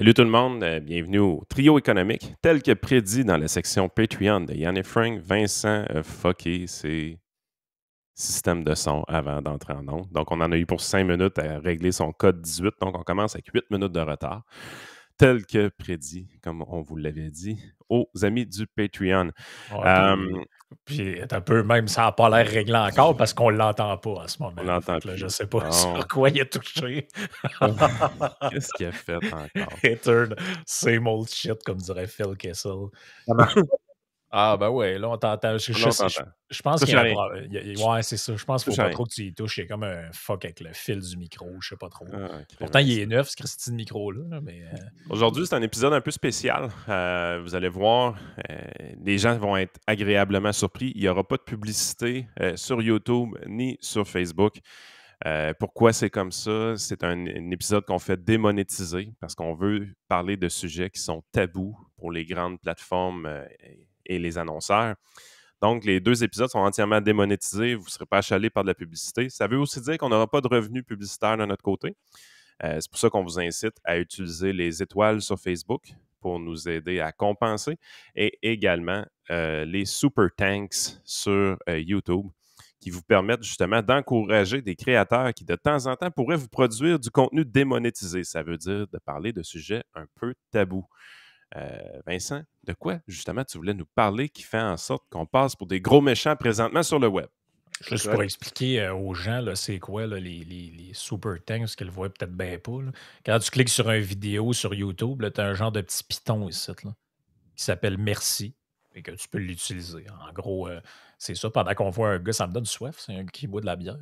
Salut tout le monde, bienvenue au trio économique, tel que prédit dans la section Patreon de Yann et Frank. Vincent a fucké ses systèmes de son avant d'entrer en onde. Donc, on en a eu pour 5 minutes à régler son code 18. Donc, on commence avec 8 minutes de retard, tel que prédit, comme on vous l'avait dit, aux amis du Patreon. Ouais, puis un peu, même ça n'a pas l'air réglé encore parce qu'on ne l'entend pas à ce moment. On l'entend Là, plus. je ne sais pas Bon. sur quoi il a touché. Qu'est-ce qu'il a fait encore? Etern, same old shit, comme dirait Phil Kessel. Ça marche pas. Ah, ben ouais, là, on t'entend. Là, on t'entend. Je pense Touche qu'il y a à un rien. problème. Ouais, c'est ça. Je pense qu'il ne Touche faut à pas rien. trop que tu y touches. Il y a comme un fuck avec le fil du micro, je sais pas trop. Ah, Pourtant, il est neuf, ce Christy de micro-là. Mais, Aujourd'hui, c'est un épisode un peu spécial. Vous allez voir, les gens vont être agréablement surpris. Il n'y aura pas de publicité sur YouTube ni sur Facebook. Pourquoi c'est comme ça? C'est un épisode qu'on fait démonétiser parce qu'on veut parler de sujets qui sont tabous pour les grandes plateformes et les annonceurs. Donc, les 2 épisodes sont entièrement démonétisés. Vous ne serez pas achalés par de la publicité. Ça veut aussi dire qu'on n'aura pas de revenus publicitaires de notre côté. C'est pour ça qu'on vous incite à utiliser les étoiles sur Facebook pour nous aider à compenser et également les Super Tanks sur YouTube qui vous permettent justement d'encourager des créateurs qui de temps en temps pourraient vous produire du contenu démonétisé. Ça veut dire de parler de sujets un peu tabous. Vincent, de quoi justement tu voulais nous parler qui fait en sorte qu'on passe pour des gros méchants présentement sur le web? Juste pour expliquer aux gens, là, c'est quoi là, les super tanks, parce qu'ils le voient peut-être bien pas. Là. Quand tu cliques sur une vidéo sur YouTube, tu as un genre de petit piton ici là, qui s'appelle Merci et que tu peux l'utiliser. En gros, c'est ça. Pendant qu'on voit un gars, ça me donne soif, c'est un gars qui boit de la bière.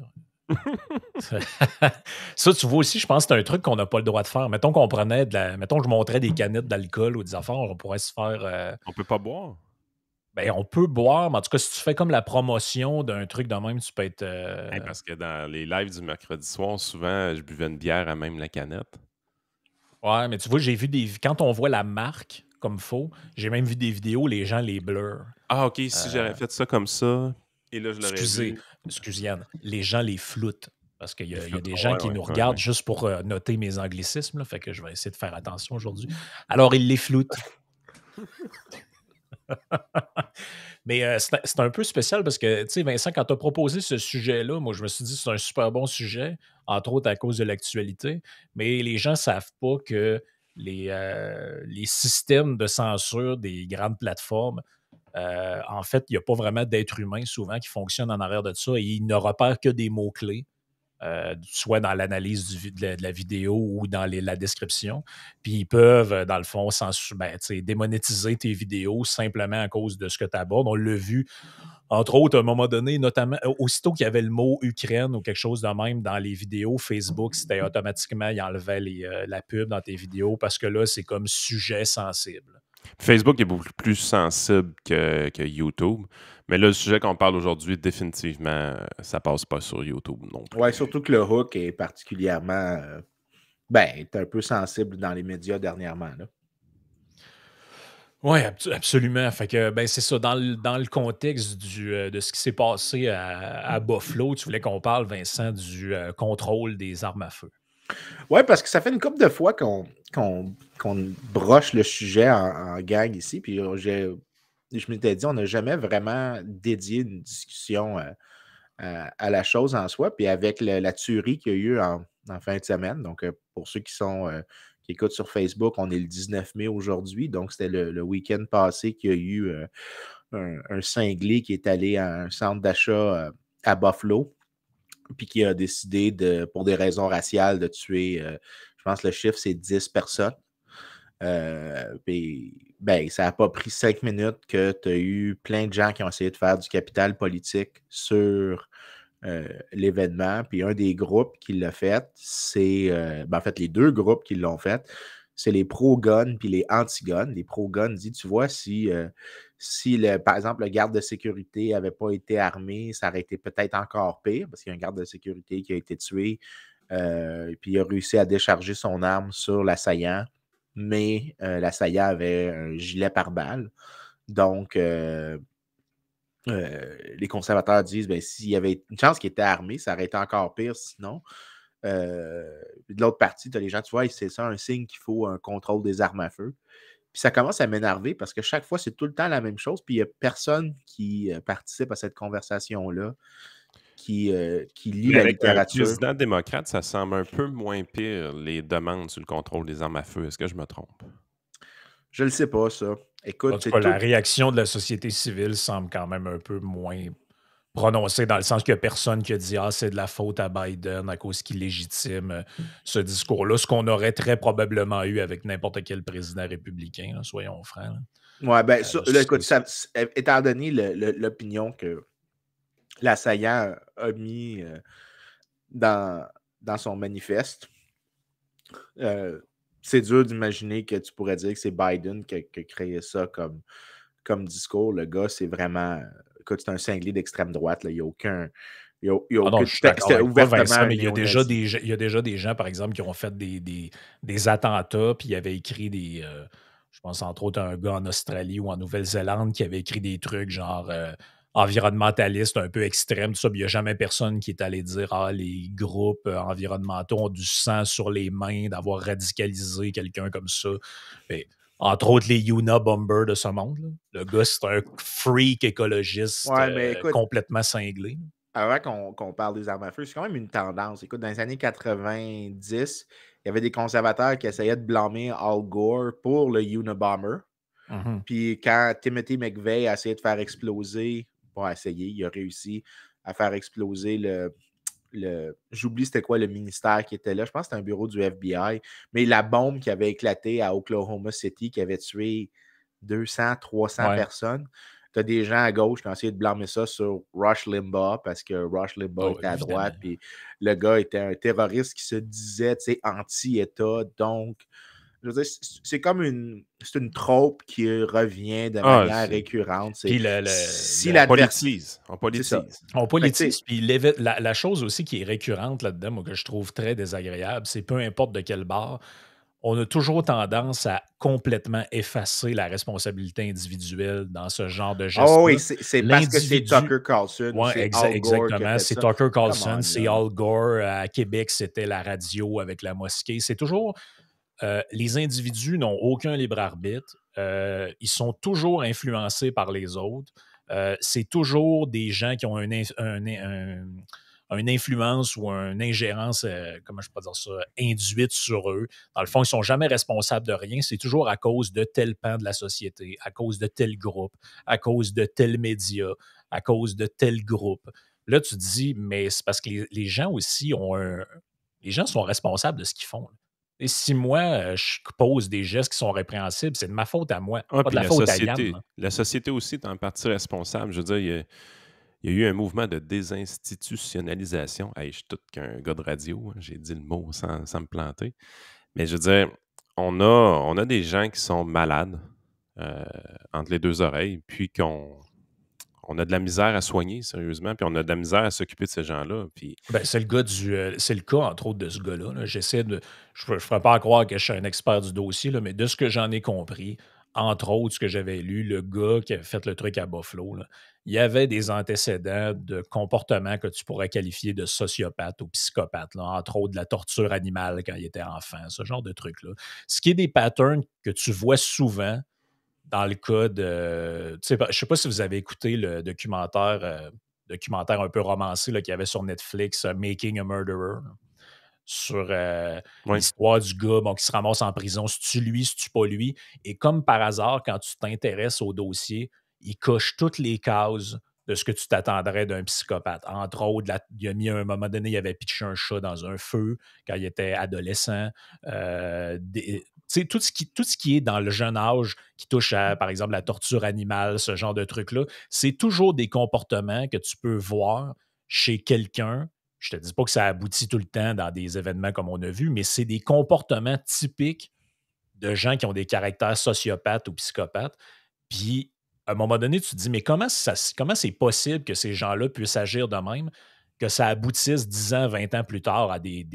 Ça, tu vois aussi, je pense que c'est un truc qu'on n'a pas le droit de faire. Mettons qu'on prenait mettons que je montrais des canettes d'alcool ou des affaires, on pourrait se faire. On peut pas boire. Ben, on peut boire, mais en tout cas, si tu fais comme la promotion d'un truc de même, tu peux être. Parce que dans les lives du mercredi soir, souvent, je buvais une bière à même la canette. Ouais, mais tu vois, j'ai vu des. Quand on voit la marque comme faux, j'ai même vu des vidéos, les gens les blurrent. Ah, OK, si j'avais fait ça comme ça, et là, je l'aurais vu. Excuse Yann, les gens les floutent. Parce qu'il y a des gens ouais, qui ouais, nous ouais, regardent ouais. juste pour noter mes anglicismes, là, fait que je vais essayer de faire attention aujourd'hui. Alors, ils les floutent. Mais c'est un peu spécial parce que, tu sais, Vincent, quand tu as proposé ce sujet-là, moi, je me suis dit que c'est un super bon sujet, entre autres à cause de l'actualité, mais les gens ne savent pas que les systèmes de censure des grandes plateformes, en fait, il n'y a pas vraiment d'être humain souvent qui fonctionne en arrière de ça et ils ne repèrent que des mots-clés. Soit dans l'analyse de la vidéo ou dans la description. Puis ils peuvent, dans le fond, démonétiser tes vidéos simplement à cause de ce que tu abordes. On l'a vu, entre autres, à un moment donné, notamment, aussitôt qu'il y avait le mot Ukraine ou quelque chose de même dans les vidéos, Facebook, c'était automatiquement, il enlevait la pub dans tes vidéos parce que là, c'est comme sujet sensible. Facebook est beaucoup plus sensible que YouTube. Mais là, le sujet qu'on parle aujourd'hui, définitivement, ça passe pas sur YouTube non plus. Ouais, surtout que le hook est particulièrement est un peu sensible dans les médias dernièrement. Oui, absolument. Fait que c'est ça. Dans le contexte de ce qui s'est passé à Buffalo, tu voulais qu'on parle, Vincent, du contrôle des armes à feu. Oui, parce que ça fait une couple de fois qu'on broche le sujet en gang ici. Puis je m'étais dit, on n'a jamais vraiment dédié une discussion à la chose en soi. Puis avec la tuerie qu'il y a eu en fin de semaine, donc pour ceux qui écoutent sur Facebook, on est le 19 mai aujourd'hui. Donc c'était le week-end passé qu'il y a eu un cinglé qui est allé à un centre d'achat à Buffalo. Puis qui a décidé, pour des raisons raciales, de tuer, je pense que le chiffre, c'est 10 personnes. Puis, ça n'a pas pris 5 minutes que tu as eu plein de gens qui ont essayé de faire du capital politique sur l'événement. Puis un des groupes qui l'a fait, c'est, en fait, les 2 groupes qui l'ont fait, c'est les pro-gun puis les anti-gun. Les pro-gun disent, tu vois, si par exemple, le garde de sécurité n'avait pas été armé, ça aurait été peut-être encore pire, parce qu'il y a un garde de sécurité qui a été tué, puis il a réussi à décharger son arme sur l'assaillant, mais l'assaillant avait un gilet pare-balles. Donc, les conservateurs disent, s'il y avait une chance qu'il était armé, ça aurait été encore pire sinon. De l'autre partie, tu as les gens, tu vois, c'est ça un signe qu'il faut un contrôle des armes à feu. Puis ça commence à m'énerver parce que chaque fois, c'est tout le temps la même chose. Puis il n'y a personne qui participe à cette conversation-là, qui lit Mais la avec un littérature. président démocrate, ça semble un peu moins pire, les demandes sur le contrôle des armes à feu. Est-ce que je me trompe? Je ne le sais pas, ça. En Écoute, tout c'est cas, tout. la réaction de la société civile semble quand même un peu moins prononcée, dans le sens qu'il n'y a personne qui a dit « Ah, c'est de la faute à Biden à cause qu'il légitime ce discours-là », ce qu'on aurait très probablement eu avec n'importe quel président républicain, là, soyons francs. Ouais, ben, là, écoute, étant donné l'opinion que l'assaillant a mis dans son manifeste, c'est dur d'imaginer que tu pourrais dire que c'est Biden qui a créé ça comme discours. Le gars, c'est vraiment... Écoute, c'est un cinglé d'extrême droite. Là. Il n'y a aucun... Il y a Ah non, aucun je suis d'accord avec toi, Vincent, mais il y a déjà néo-nazi. des gens, par exemple, qui ont fait des attentats, puis il avait écrit je pense entre autres à un gars en Australie ou en Nouvelle-Zélande qui avait écrit des trucs genre environnementalistes un peu extrêmes, tout ça, puis il n'y a jamais personne qui est allé dire « Ah, les groupes environnementaux ont du sang sur les mains d'avoir radicalisé quelqu'un comme ça. » Mais entre autres, les Unabomber de ce monde. Là. Le gars, c'est un freak écologiste Ouais, mais écoute, complètement cinglé. avant qu'on parle des armes à feu, c'est quand même une tendance. Écoute, dans les années 90, il y avait des conservateurs qui essayaient de blâmer Al Gore pour le Unabomber. Mm-hmm. Puis quand Timothy McVeigh a essayé de faire exploser, il a réussi à faire exploser j'oublie c'était quoi le ministère qui était là. Je pense que c'était un bureau du FBI. Mais la bombe qui avait éclaté à Oklahoma City, qui avait tué 200, 300 personnes. Tu as des gens à gauche qui ont essayé de blâmer ça sur Rush Limbaugh parce que Rush Limbaugh était à droite. Puis le gars était un terroriste qui se disait anti-État. Donc, je veux dire, c'est comme une trope qui revient de manière récurrente. Puis on politise. On politise. On politise. Puis la chose aussi qui est récurrente là-dedans, moi, que je trouve très désagréable, c'est peu importe de quel bord, on a toujours tendance à complètement effacer la responsabilité individuelle dans ce genre de geste. Oh oui, c'est parce que c'est Tucker Carlson. Oui, exactement. C'est Tucker Carlson, c'est Al Gore. À Québec, c'était la radio avec la mosquée. C'est toujours... les individus n'ont aucun libre arbitre. Ils sont toujours influencés par les autres. C'est toujours des gens qui ont une influence ou une ingérence, comment je peux dire ça, induite sur eux. Dans le fond, ils ne sont jamais responsables de rien. C'est toujours à cause de tel pan de la société, à cause de tel groupe, à cause de tel média, à cause de tel groupe. Là, tu te dis, mais c'est parce que les gens aussi les gens sont responsables de ce qu'ils font. Et si moi, je pose des gestes qui sont répréhensibles, c'est de ma faute à moi, pas de la faute à Yann. La société aussi est en partie responsable. Je veux dire, il y a eu un mouvement de désinstitutionnalisation. Hey, je suis tout qu'un gars de radio, hein, j'ai dit le mot sans me planter. Mais je veux dire, on a des gens qui sont malades entre les deux oreilles, puis on a de la misère à soigner, sérieusement, puis on a de la misère à s'occuper de ces gens-là. Puis... c'est le cas, entre autres, de ce gars-là. Là. Je ne ferai pas croire que je suis un expert du dossier, là, mais de ce que j'en ai compris, entre autres, ce que j'avais lu, le gars qui avait fait le truc à Buffalo, là, il y avait des antécédents de comportements que tu pourrais qualifier de sociopathe ou psychopathe, là, entre autres de la torture animale quand il était enfant, ce genre de trucs-là. Ce qui est des patterns que tu vois souvent dans le cas de... Je ne sais pas si vous avez écouté le documentaire un peu romancé qu'il y avait sur Netflix, Making a Murderer, là, sur l'histoire du gars qui se ramasse en prison. C'est-tu lui, c'est-tu pas lui? Et comme par hasard, quand tu t'intéresses au dossier, il coche toutes les cases de ce que tu t'attendrais d'un psychopathe. Entre autres, il a mis à un moment donné, il avait pitché un chat dans un feu quand il était adolescent. Tout ce qui est dans le jeune âge qui touche à, par exemple, la torture animale, ce genre de trucs-là, c'est toujours des comportements que tu peux voir chez quelqu'un. Je ne te dis pas que ça aboutit tout le temps dans des événements comme on a vu, mais c'est des comportements typiques de gens qui ont des caractères sociopathes ou psychopathes. Puis, à un moment donné, tu te dis, mais comment c'est possible que ces gens-là puissent agir de même, que ça aboutisse 10 ans, 20 ans plus tard à des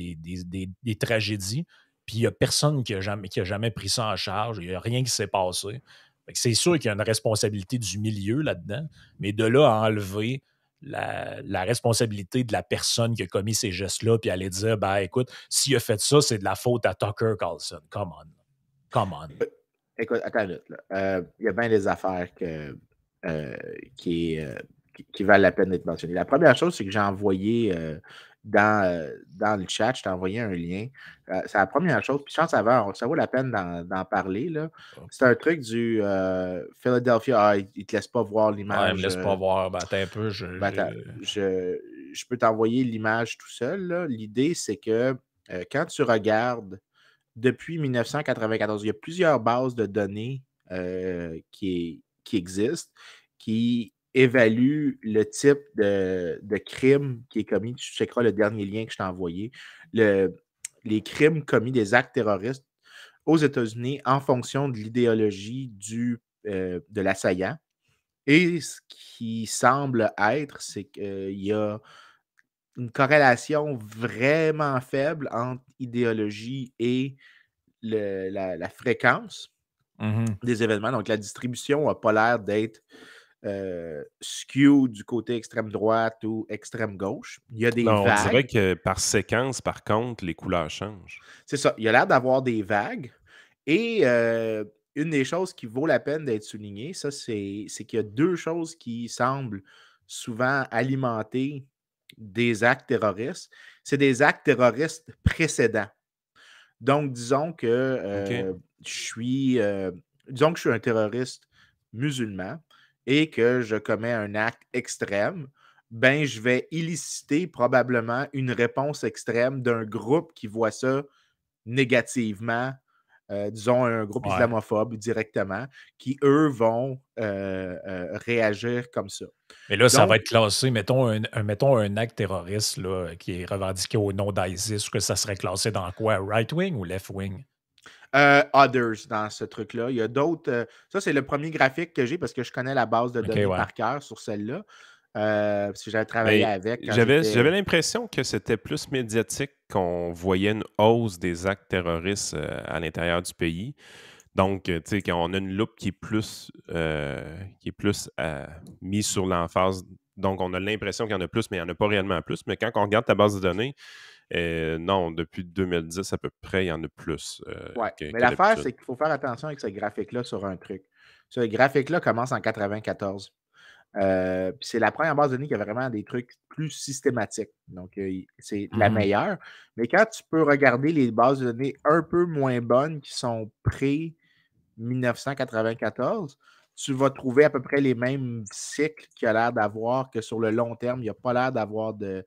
tragédies, puis il n'y a personne qui a jamais pris ça en charge, il n'y a rien qui s'est passé. C'est sûr qu'il y a une responsabilité du milieu là-dedans, mais de là à enlever la responsabilité de la personne qui a commis ces gestes-là, puis aller dire, ben écoute, s'il a fait ça, c'est de la faute à Tucker Carlson. Come on. Come on. Écoute, attends une minute. Il y a bien des affaires qui valent la peine d'être mentionnées. La première chose, c'est que j'ai envoyé dans le chat, je t'ai envoyé un lien. C'est la première chose. Puis je pense que ça vaut la peine d'en parler. Là. C'est un truc du Philadelphia. Ah, il ne te laisse pas voir l'image. Ouais, il me laisse pas voir. Ben, attends un peu. Je peux t'envoyer l'image tout seul. Là. L'idée, c'est que quand tu regardes depuis 1994, il y a plusieurs bases de données qui existent, qui évaluent le type de crime qui est commis. Tu checkeras le dernier lien que je t'ai envoyé. Les crimes commis des actes terroristes aux États-Unis en fonction de l'idéologie de l'assaillant. Et ce qui semble être, c'est qu'il y a une corrélation vraiment faible entre idéologie et la fréquence des événements. Donc, la distribution n'a pas l'air d'être skew du côté extrême droite ou extrême gauche. Il y a des Non, vagues. on dirait que par séquence, par contre, les couleurs changent. C'est ça. Il y a l'air d'avoir des vagues. Et une des choses qui vaut la peine d'être soulignée, ça, c'est qu'il y a deux choses qui semblent souvent alimenter des actes terroristes. C'est des actes terroristes précédents. Donc, disons que je suis un terroriste musulman et que je commets un acte extrême, ben, je vais illiciter probablement une réponse extrême d'un groupe qui voit ça négativement, disons un groupe islamophobe directement, qui, eux, vont réagir comme ça. Mais là, ça va être classé, mettons un acte terroriste là, qui est revendiqué au nom d'ISIS, que ça serait classé dans quoi? Right-wing ou left-wing? Others dans ce truc-là. Il y a d'autres. Ça, c'est le premier graphique que j'ai parce que je connais la base de données par cœur sur celle-là. Parce que j'avais travaillé avec. J'avais l'impression que c'était plus médiatique qu'on voyait une hausse des actes terroristes à l'intérieur du pays. Donc, tu sais, quand on a une loupe qui est plus mise sur l'emphase, donc on a l'impression qu'il y en a plus, mais il n'y en a pas réellement plus. Mais quand on regarde ta base de données, non, depuis 2010 à peu près, il y en a plus. Mais l'affaire, c'est qu'il faut faire attention avec ce graphique-là sur un truc. Ce graphique-là commence en 1994. Puis c'est la première base de données qui a vraiment des trucs plus systématiques. Donc, c'est la meilleure. Mais quand tu peux regarder les bases de données un peu moins bonnes qui sont pré-1994, tu vas trouver à peu près les mêmes cycles qu'il y a l'air d'avoir que sur le long terme. Il n'y a pas l'air d'avoir de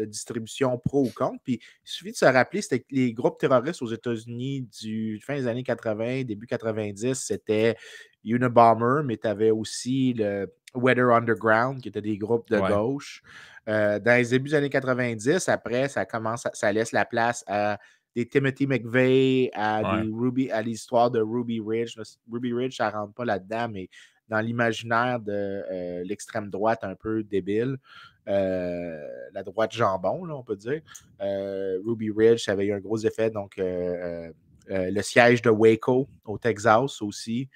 distribution pro ou contre. Puis il suffit de se rappeler, c'était que les groupes terroristes aux États-Unis du fin des années 80, début 90, c'était Unabomber, mais tu avais aussi le Weather Underground, qui étaient des groupes de gauche. Dans les débuts des années 90, après, ça laisse la place à des Timothy McVeigh, à l'histoire de Ruby Ridge. Ruby Ridge, ça ne rentre pas là-dedans, mais dans l'imaginaire de l'extrême droite un peu débile. La droite jambon, là, on peut dire. Ruby Ridge, ça avait eu un gros effet. Donc, le siège de Waco au Texas aussi.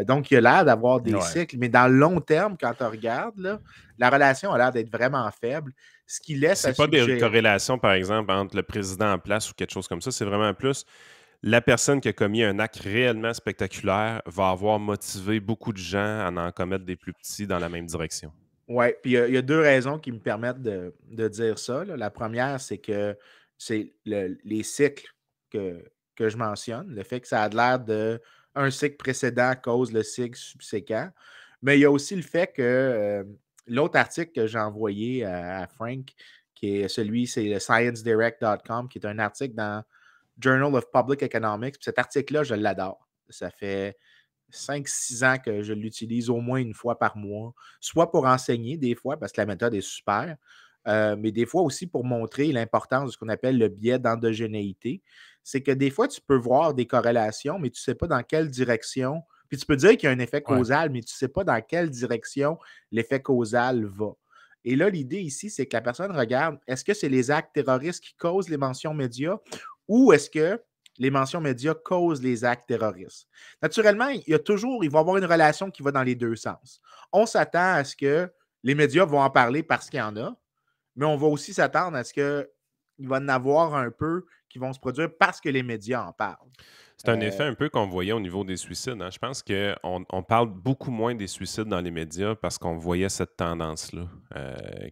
Donc, il y a l'air d'avoir des cycles, mais dans le long terme, quand tu regardes, là, la relation a l'air d'être vraiment faible. Ce qui laisse c'est pas des corrélations, par exemple, entre le président en place ou quelque chose comme ça. C'est vraiment plus la personne qui a commis un acte réellement spectaculaire va avoir motivé beaucoup de gens à en commettre des plus petits dans la même direction. Oui, puis il y a deux raisons qui me permettent de dire ça. Là. La première, c'est que c'est les cycles que je mentionne, le fait que ça a l'air d'un cycle précédent cause le cycle subséquent. Mais il y a aussi le fait que l'autre article que j'ai envoyé à Frank, qui est c'est le ScienceDirect.com, qui est un article dans Journal of Public Economics. Puis cet article-là, je l'adore. Ça fait 5-6 ans que je l'utilise au moins une fois par mois, soit pour enseigner des fois, parce que la méthode est super, mais des fois aussi pour montrer l'importance de ce qu'on appelle le biais d'endogénéité. C'est que des fois, tu peux voir des corrélations, mais tu ne sais pas dans quelle direction. Puis tu peux dire qu'il y a un effet causal, mais tu ne sais pas dans quelle direction l'effet causal va. Et là, l'idée ici, c'est que la personne regarde, est-ce que c'est les actes terroristes qui causent les mentions médias ou est-ce que les mentions médias causent les actes terroristes? Naturellement, il va y avoir une relation qui va dans les deux sens. On s'attend à ce que les médias vont en parler parce qu'il y en a, mais on va aussi s'attendre à ce qu'il va en avoir un peu qui vont se produire parce que les médias en parlent. C'est un effet un peu qu'on voyait au niveau des suicides. Hein. Je pense qu'on parle beaucoup moins des suicides dans les médias parce qu'on voyait cette tendance-là,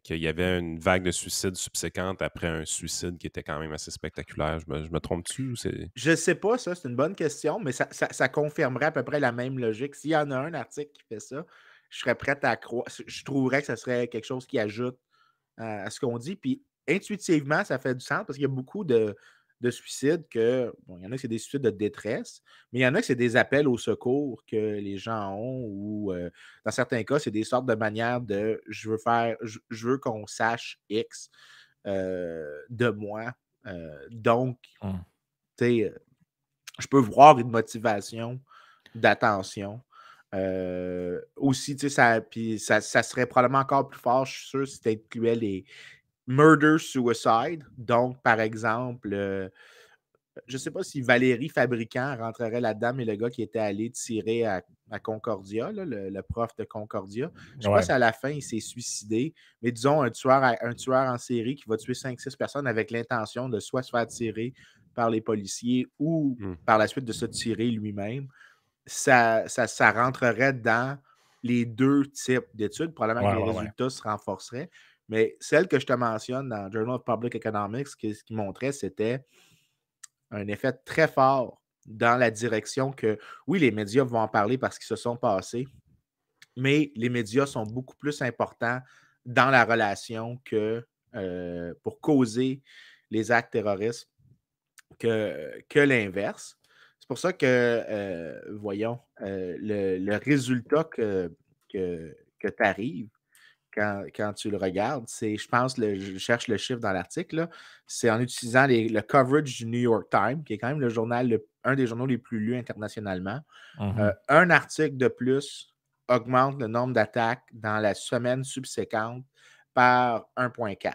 qu'il y avait une vague de suicides subséquente après un suicide qui était quand même assez spectaculaire. Je me trompe-tu? Je sais pas, ça, c'est une bonne question, mais ça confirmerait à peu près la même logique. S'il y en a un article qui fait ça, je serais prêt à croire. Je trouverais que ça serait quelque chose qui ajoute à ce qu'on dit. Puis intuitivement, ça fait du sens parce qu'il y a beaucoup de suicides que, bon, il y en a que c'est des suicides de détresse, mais il y en a que c'est des appels au secours que les gens ont ou dans certains cas, c'est des sortes de manières de je veux qu'on sache X de moi. Donc, tu sais, je peux voir une motivation d'attention. Aussi, tu sais, ça serait probablement encore plus fort, je suis sûr, si tu incluais les murder-suicide. Donc, par exemple, je ne sais pas si Valérie Fabricant rentrerait là-dedans, mais le gars qui était allé tirer à Concordia, là, le prof de Concordia. Je ne sais pas si à la fin, il s'est suicidé, mais disons un tueur en série qui va tuer 5-6 personnes avec l'intention de soit se faire tirer par les policiers ou par la suite de se tirer lui-même. Ça rentrerait dans les deux types d'études. Probablement que les résultats se renforceraient. Mais celle que je te mentionne dans Journal of Public Economics, ce qui montrait, c'était un effet très fort dans la direction que, oui, les médias vont en parler parce qu'ils se sont passés, mais les médias sont beaucoup plus importants dans la relation que pour causer les actes terroristes que l'inverse. C'est pour ça que, voyons, le résultat que tu arrives quand tu le regardes, c'est, je pense, je cherche le chiffre dans l'article, c'est en utilisant le coverage du New York Times, qui est quand même le journal, un des journaux les plus lus internationalement. Un article de plus augmente le nombre d'attaques dans la semaine subséquente par 1,4.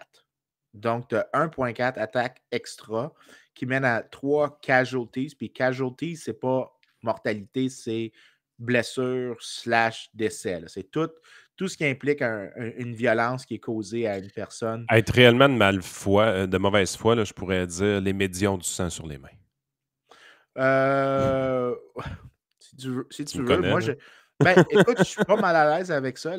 Donc, tu as 1,4 attaques extra qui mènent à 3 casualties. Puis casualties, c'est pas mortalité, c'est blessure / décès. C'est tout ce qui implique une violence qui est causée à une personne. Être réellement de mauvaise foi, là, je pourrais dire les médias ont du sang sur les mains. Si tu veux, moi, écoute, je suis pas mal à l'aise avec ça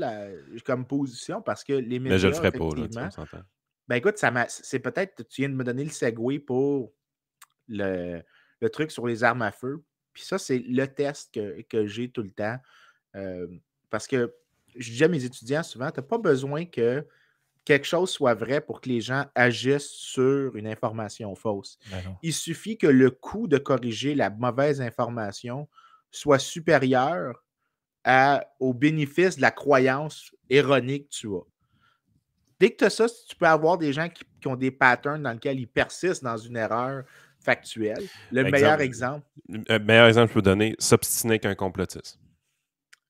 comme position parce que les médias, mais je le ferais effectivement, pas, là, on s'entend. Écoute, c'est peut-être, tu viens de me donner le segue pour le truc sur les armes à feu. Puis ça, c'est le test que j'ai tout le temps. Parce que je dis à mes étudiants souvent, tu n'as pas besoin que quelque chose soit vrai pour que les gens agissent sur une information fausse. Il suffit que le coût de corriger la mauvaise information soit supérieur au bénéfice de la croyance erronée que tu as. Dès que tu as ça, tu peux avoir des gens qui ont des patterns dans lesquels ils persistent dans une erreur factuelle. Le meilleur exemple. Le meilleur exemple que je peux donner, s'obstiner qu'un complotiste.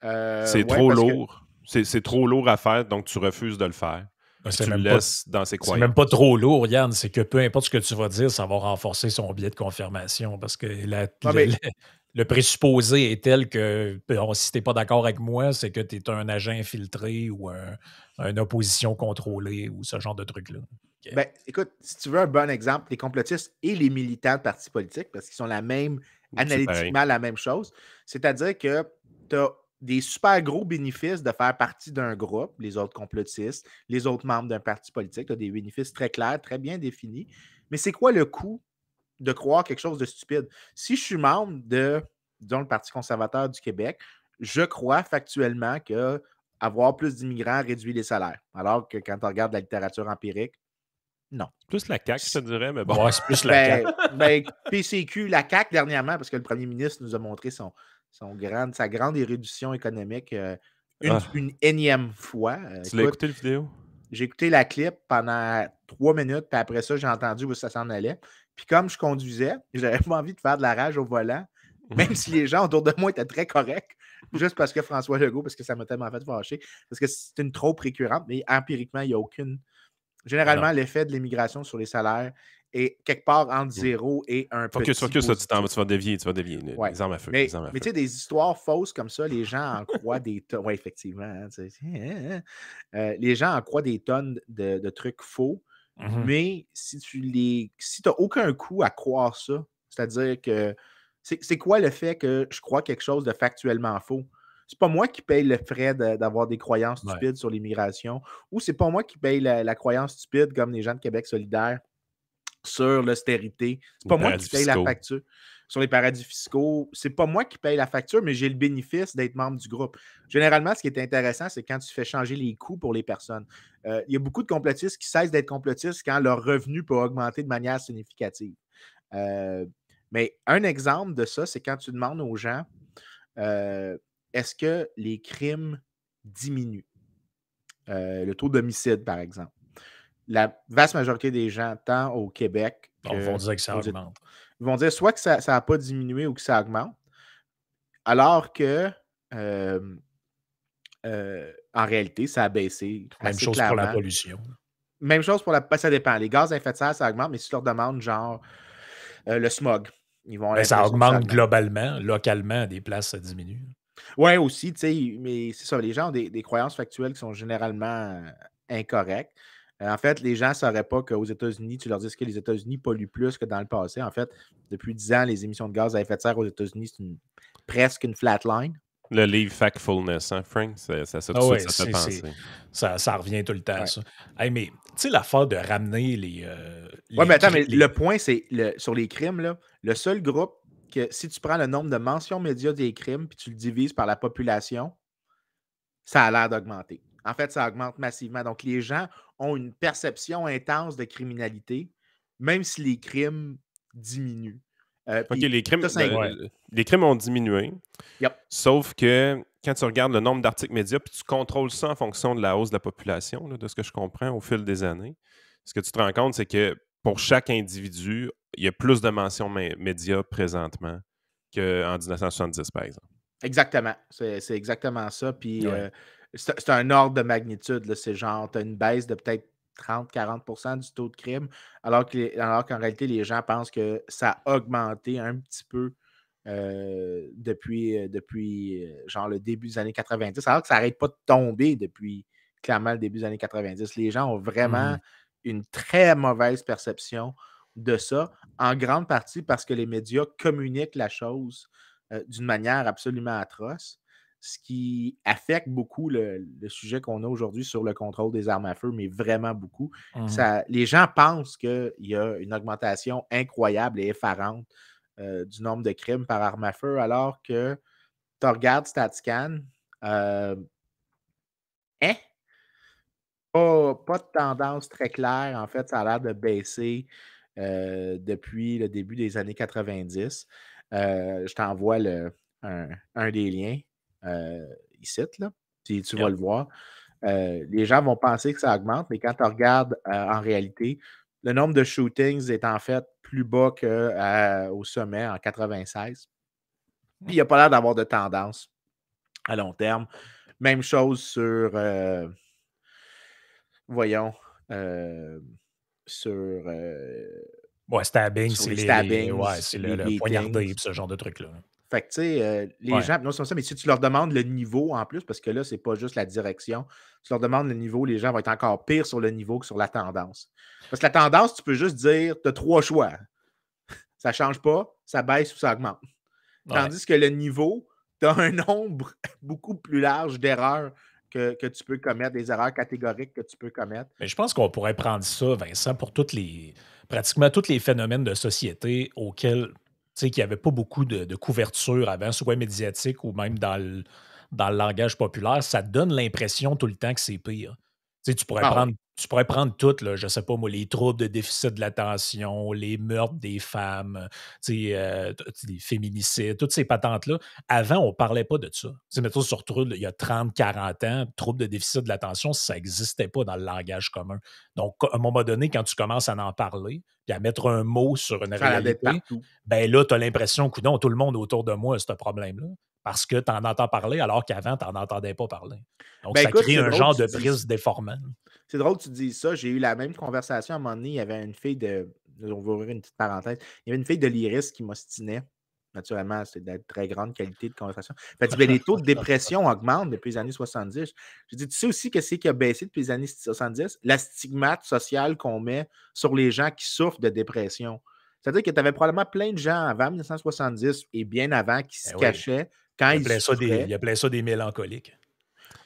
C'est trop lourd. C'est trop lourd à faire, donc tu refuses de le faire. Tu le laisses dans ses croyances. C'est même pas trop lourd, Yann. C'est que peu importe ce que tu vas dire, ça va renforcer son biais de confirmation parce que le présupposé est tel que si tu n'es pas d'accord avec moi, c'est que tu es un agent infiltré ou une opposition contrôlée ou ce genre de truc-là. Okay. Ben, écoute, si tu veux un bon exemple, les complotistes et les militants de partis politiques, parce qu'ils sont analytiquement la même chose, c'est-à-dire que tu as des super gros bénéfices de faire partie d'un groupe, les autres complotistes, les autres membres d'un parti politique, tu as des bénéfices très clairs, très bien définis. Mais c'est quoi le coût de croire quelque chose de stupide? Si je suis membre disons, le Parti conservateur du Québec, je crois factuellement que avoir plus d'immigrants réduit les salaires. Alors que quand on regarde la littérature empirique, non. Plus la CAQ, je te dirais, mais bon. Ouais, c'est plus la CAQ. PCQ, la CAQ dernièrement, parce que le premier ministre nous a montré sa grande érudition économique une énième fois. Tu l'as écouté, la vidéo? J'ai écouté la clip pendant 3 minutes, puis après ça, j'ai entendu où ça s'en allait. Puis comme je conduisais, j'avais pas envie de faire de la rage au volant, même si les gens autour de moi étaient très corrects, juste parce que François Legault, parce que ça m'a tellement fait fâcher, parce que c'est une trop récurrente, mais empiriquement, il n'y a aucune... Généralement, l'effet de l'immigration sur les salaires est quelque part entre 0 et un petit Focus, là, tu positif. vas dévier. Ouais. Les armes à feu. Mais Les armes à tu feu. sais, des histoires fausses comme ça, les gens en croient des tonnes. Oui, effectivement. Hein, les gens en croient des tonnes de trucs faux. Mais si tu n'as aucun coup à croire ça, c'est-à-dire que c'est quoi le fait que je crois quelque chose de factuellement faux? C'est pas moi qui paye le frais d'avoir des croyances Ouais. stupides sur l'immigration, ou c'est pas moi qui paye la croyance stupide comme les gens de Québec solidaire sur l'austérité. C'est pas moi qui paye la facture. Sur les paradis fiscaux, c'est pas moi qui paye la facture, mais j'ai le bénéfice d'être membre du groupe. Généralement, ce qui est intéressant, c'est quand tu fais changer les coûts pour les personnes. Il y a beaucoup de complotistes qui cessent d'être complotistes quand leur revenu peut augmenter de manière significative. Mais un exemple de ça, c'est quand tu demandes aux gens est-ce que les crimes diminuent? Le taux d'homicide, par exemple. La vaste majorité des gens, tant au Québec que Ils vont dire que ça augmente. Ils vont dire soit que ça n'a pas diminué ou que ça augmente, alors que en réalité, ça a baissé. Même chose clairement. pour la pollution. Même chose pour ça dépend. Les gaz à effet de serre, ça augmente, mais si tu leur demandes, genre, le smog, ils vont ça augmente globalement, localement, à des places, ça diminue. Oui, aussi, tu sais, mais c'est ça, les gens ont des croyances factuelles qui sont généralement incorrectes. En fait, les gens ne sauraient pas qu'aux États-Unis, tu leur dis que les États-Unis polluent plus que dans le passé. En fait, depuis 10 ans, les émissions de gaz à effet de serre aux États-Unis, c'est presque une flatline. Le livre Factfulness, hein, Frank? Ça fait penser. Ça revient tout le temps, ça. Hey, mais, tu sais, l'affaire de ramener les... Oui, mais attends, mais le point, c'est, sur les crimes, là, le seul groupe que, si tu prends le nombre de mentions médias des crimes puis tu le divises par la population, ça a l'air d'augmenter. En fait, ça augmente massivement. Donc, les gens ont une perception intense de criminalité, même si les crimes diminuent. OK, les crimes ont diminué. Yep. Sauf que quand tu regardes le nombre d'articles médias, puis tu contrôles ça en fonction de la hausse de la population, là, de ce que je comprends au fil des années, ce que tu te rends compte, c'est que pour chaque individu, il y a plus de mentions médias présentement qu'en 1970, par exemple. Exactement. C'est exactement ça. Puis c'est un ordre de magnitude. Là. C'est genre, tu as une baisse de peut-être 30-40% du taux de crime, alors qu'en réalité, les gens pensent que ça a augmenté un petit peu depuis genre le début des années 90, alors que ça n'arrête pas de tomber depuis clairement le début des années 90. Les gens ont vraiment une très mauvaise perception de ça, en grande partie parce que les médias communiquent la chose d'une manière absolument atroce, ce qui affecte beaucoup le sujet qu'on a aujourd'hui sur le contrôle des armes à feu, mais vraiment beaucoup. Les gens pensent qu'il y a une augmentation incroyable et effarante du nombre de crimes par arme à feu, alors que tu regardes StatsCan, pas de tendance très claire. En fait, ça a l'air de baisser depuis le début des années 90. Je t'envoie un des liens ici, là, puis tu vas le voir. Les gens vont penser que ça augmente, mais quand tu regardes en réalité, le nombre de shootings est en fait plus bas qu'au sommet en 96. Puis il n'y a pas l'air d'avoir de tendance à long terme. Même chose sur sur stabbing, sur c'est les stabbings, c'est le poignardé et ce genre de trucs-là. Fait que, tu sais, les gens, non, c'est ça, mais si tu leur demandes le niveau en plus, parce que là, c'est pas juste la direction, tu leur demandes le niveau, les gens vont être encore pires sur le niveau que sur la tendance. Parce que la tendance, tu peux juste dire, tu as 3 choix. Ça change pas, ça baisse ou ça augmente. Tandis que le niveau, tu as un nombre beaucoup plus large d'erreurs que tu peux commettre, des erreurs catégoriques que tu peux commettre. Mais je pense qu'on pourrait prendre ça, Vincent, pour pratiquement tous les phénomènes de société auxquels, tu sais, qu'il n'y avait pas beaucoup de couverture avant, soit médiatique ou même dans le langage populaire. Ça te donne l'impression tout le temps que c'est pire. Tu sais, tu pourrais prendre toutes, là, je ne sais pas moi, les troubles de déficit de l'attention, les meurtres des femmes, les féminicides, toutes ces patentes-là. Avant, on ne parlait pas de ça. Tu sais, mettons, surtout il y a 30-40 ans, troubles de déficit de l'attention, ça n'existait pas dans le langage commun. Donc, à un moment donné, quand tu commences à en parler, puis à mettre un mot sur une réalité, ben là, tu as l'impression que non, tout le monde autour de moi a ce problème-là. Parce que tu en entends parler alors qu'avant, tu n'en entendais pas parler. Donc, ça crée un genre de prise déformant. C'est drôle que tu dises ça. J'ai eu la même conversation à un moment donné. Il y avait une fille de on va ouvrir une petite parenthèse. Il y avait une fille de l'Iris qui m'ostinait. Naturellement, c'est de très grande qualité de conversation. Elle dit, ben, les taux de dépression augmentent depuis les années 70. J'ai dit, tu sais aussi qu'est-ce qui a baissé depuis les années 70? La stigmate sociale qu'on met sur les gens qui souffrent de dépression. C'est-à-dire que tu avais probablement plein de gens avant 1970 et bien avant qui se cachaient quand ils souffraient. Il y a plein ça des mélancoliques.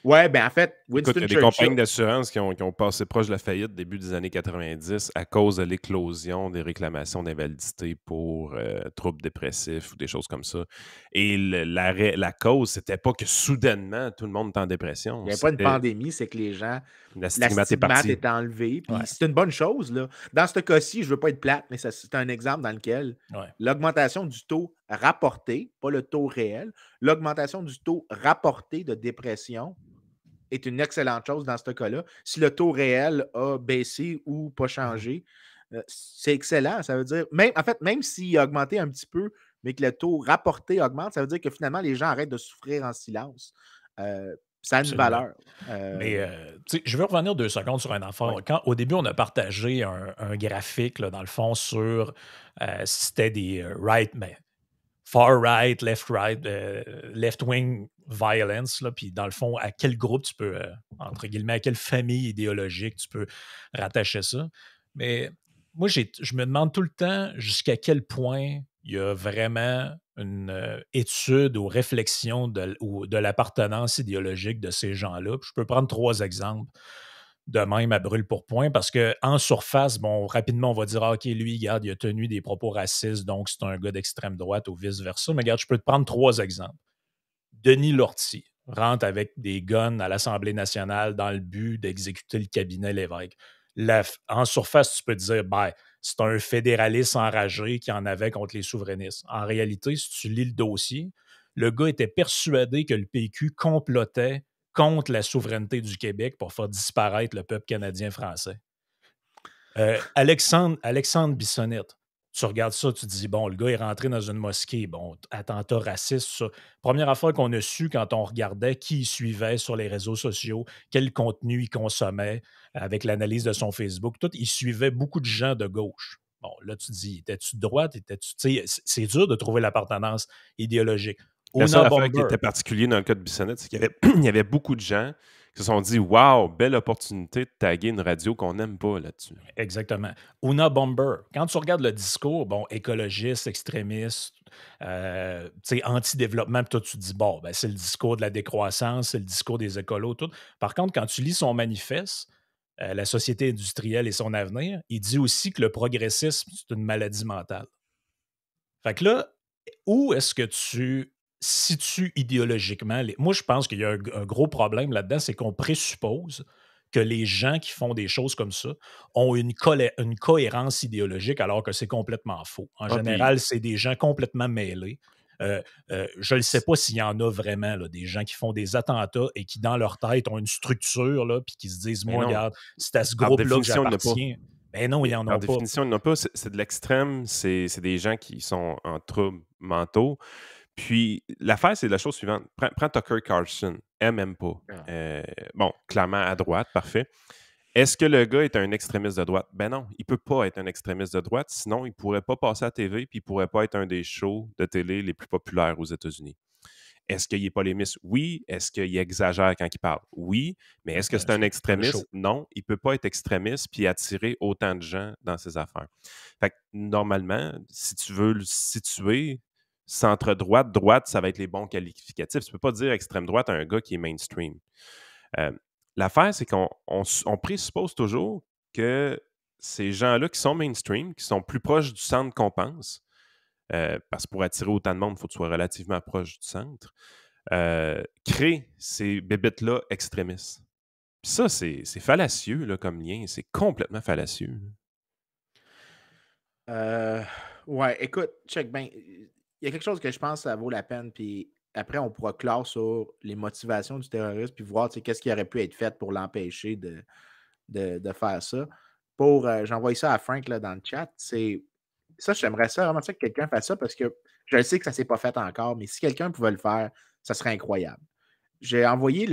Ouais, ben en fait, Écoute, Winston il y a des Churchill. compagnies d'assurance qui ont passé proche de la faillite début des années 90 à cause de l'éclosion des réclamations d'invalidité pour troubles dépressifs ou des choses comme ça. Et la cause, c'était pas que soudainement tout le monde est en dépression. Il n'y avait pas une pandémie, c'est que les gens, la stigmate est enlevée. Puis Ouais. c'est une bonne chose. Là. Dans ce cas-ci, je ne veux pas être plate, mais c'est un exemple dans lequel l'augmentation du taux rapporté, pas le taux réel, l'augmentation du taux rapporté de dépression est une excellente chose dans ce cas-là. Si le taux réel a baissé ou pas changé, c'est excellent. Ça veut dire, même s'il a augmenté un petit peu, mais que le taux rapporté augmente, ça veut dire que finalement, les gens arrêtent de souffrir en silence. Ça a une valeur. Mais je veux revenir 2 secondes sur un enfant. Ouais. Au début, on a partagé un graphique, là, dans le fond, sur si c'était des far right, left right, left wing violence, là, puis dans le fond, à quel groupe tu peux, entre guillemets, à quelle famille idéologique tu peux rattacher ça. Mais moi, je me demande tout le temps jusqu'à quel point il y a vraiment une étude ou réflexion de l'appartenance idéologique de ces gens-là. Puis je peux prendre 3 exemples de même à brûle pour point, parce qu'en surface, bon, rapidement, on va dire, OK, lui, regarde, il a tenu des propos racistes, donc c'est un gars d'extrême droite ou vice-versa. Mais regarde, je peux te prendre 3 exemples. Denis Lortie rentre avec des guns à l'Assemblée nationale dans le but d'exécuter le cabinet Lévesque. En surface, tu peux te dire, c'est un fédéraliste enragé qui en avait contre les souverainistes. En réalité, si tu lis le dossier, le gars était persuadé que le PQ complotait contre la souveraineté du Québec pour faire disparaître le peuple canadien-français. Alexandre Bissonnette, tu regardes ça, tu te dis, bon, le gars est rentré dans une mosquée, bon, attentat raciste, ça. Première affaire qu'on a su quand on regardait qui il suivait sur les réseaux sociaux, quel contenu il consommait avec l'analyse de son Facebook, tout, il suivait beaucoup de gens de gauche. Bon, là, tu te dis, étais-tu de droite? C'est dur de trouver l'appartenance idéologique. La seule affaire qui était particulier dans le cas de Bissonnette, c'est qu'il y avait beaucoup de gens qui se sont dit « Wow, belle opportunité de taguer une radio qu'on n'aime pas là-dessus. » Exactement. Una Bomber, quand tu regardes le discours, bon, écologiste, extrémiste, anti-développement, puis toi, tu te dis, bon, c'est le discours de la décroissance, c'est le discours des écolos, tout. Par contre, quand tu lis son manifeste, La société industrielle et son avenir, il dit aussi que le progressisme, c'est une maladie mentale. Fait que là, où est-ce que tu situes idéologiquement Moi, je pense qu'il y a un gros problème là-dedans, c'est qu'on présuppose que les gens qui font des choses comme ça ont une cohérence idéologique alors que c'est complètement faux. En général, c'est des gens complètement mêlés. Je ne sais pas s'il y en a vraiment, là, des gens qui font des attentats et qui, dans leur tête, ont une structure, là, puis qui se disent, moi, regarde, c'est à ce groupe-là que j'appartiens. Ben non, il n'y en a pas. Par définition, il n'y en a pas. C'est de l'extrême. C'est des gens qui sont en troubles mentaux. Puis, l'affaire, c'est la chose suivante. Prends Tucker Carlson. Aime pas. Bon, clairement à droite, parfait. Est-ce que le gars est un extrémiste de droite? Ben non, il ne peut pas être un extrémiste de droite, sinon il ne pourrait pas passer à la TV puis il ne pourrait pas être un des shows de télé les plus populaires aux États-Unis. Est-ce qu'il est polémiste? Oui. Est-ce qu'il exagère quand il parle? Oui. Mais est-ce que c'est un extrémiste? Non. Il ne peut pas être extrémiste puis attirer autant de gens dans ses affaires. Fait que normalement, si tu veux le situer, centre-droite, ça va être les bons qualificatifs. Tu ne peux pas dire extrême droite à un gars qui est mainstream. L'affaire, c'est qu'on présuppose toujours que ces gens-là qui sont mainstream, qui sont plus proches du centre qu'on pense, parce que pour attirer autant de monde, il faut que tu sois relativement proche du centre, créent ces bébites-là extrémistes. Puis ça, c'est fallacieux là, comme lien. C'est complètement fallacieux. Ouais, écoute, check bien. Il y a quelque chose que je pense que ça vaut la peine, puis après, on pourra clore sur les motivations du terrorisme, puis voir qu'est-ce qui aurait pu être fait pour l'empêcher de faire ça. J'envoie ça à Frank là, dans le chat. Ça, j'aimerais ça vraiment ça que quelqu'un fasse ça parce que je sais que ça ne s'est pas fait encore, mais si quelqu'un pouvait le faire, ça serait incroyable. J'ai envoyé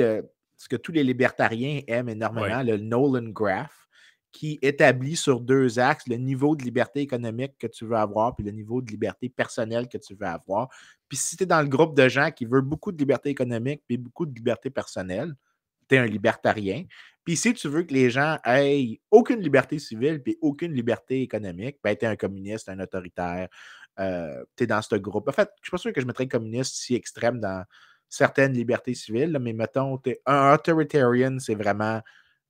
ce que tous les libertariens aiment énormément, le Nolan Graph, qui établit sur 2 axes le niveau de liberté économique que tu veux avoir puis le niveau de liberté personnelle que tu veux avoir. Puis si tu es dans le groupe de gens qui veulent beaucoup de liberté économique puis beaucoup de liberté personnelle, tu es un libertarien. Puis si tu veux que les gens aient aucune liberté civile puis aucune liberté économique, ben tu es un communiste, un autoritaire, tu es dans ce groupe. En fait, je ne suis pas sûr que je mettrais communiste si extrême dans certaines libertés civiles, là, mais mettons, un authoritarian, c'est vraiment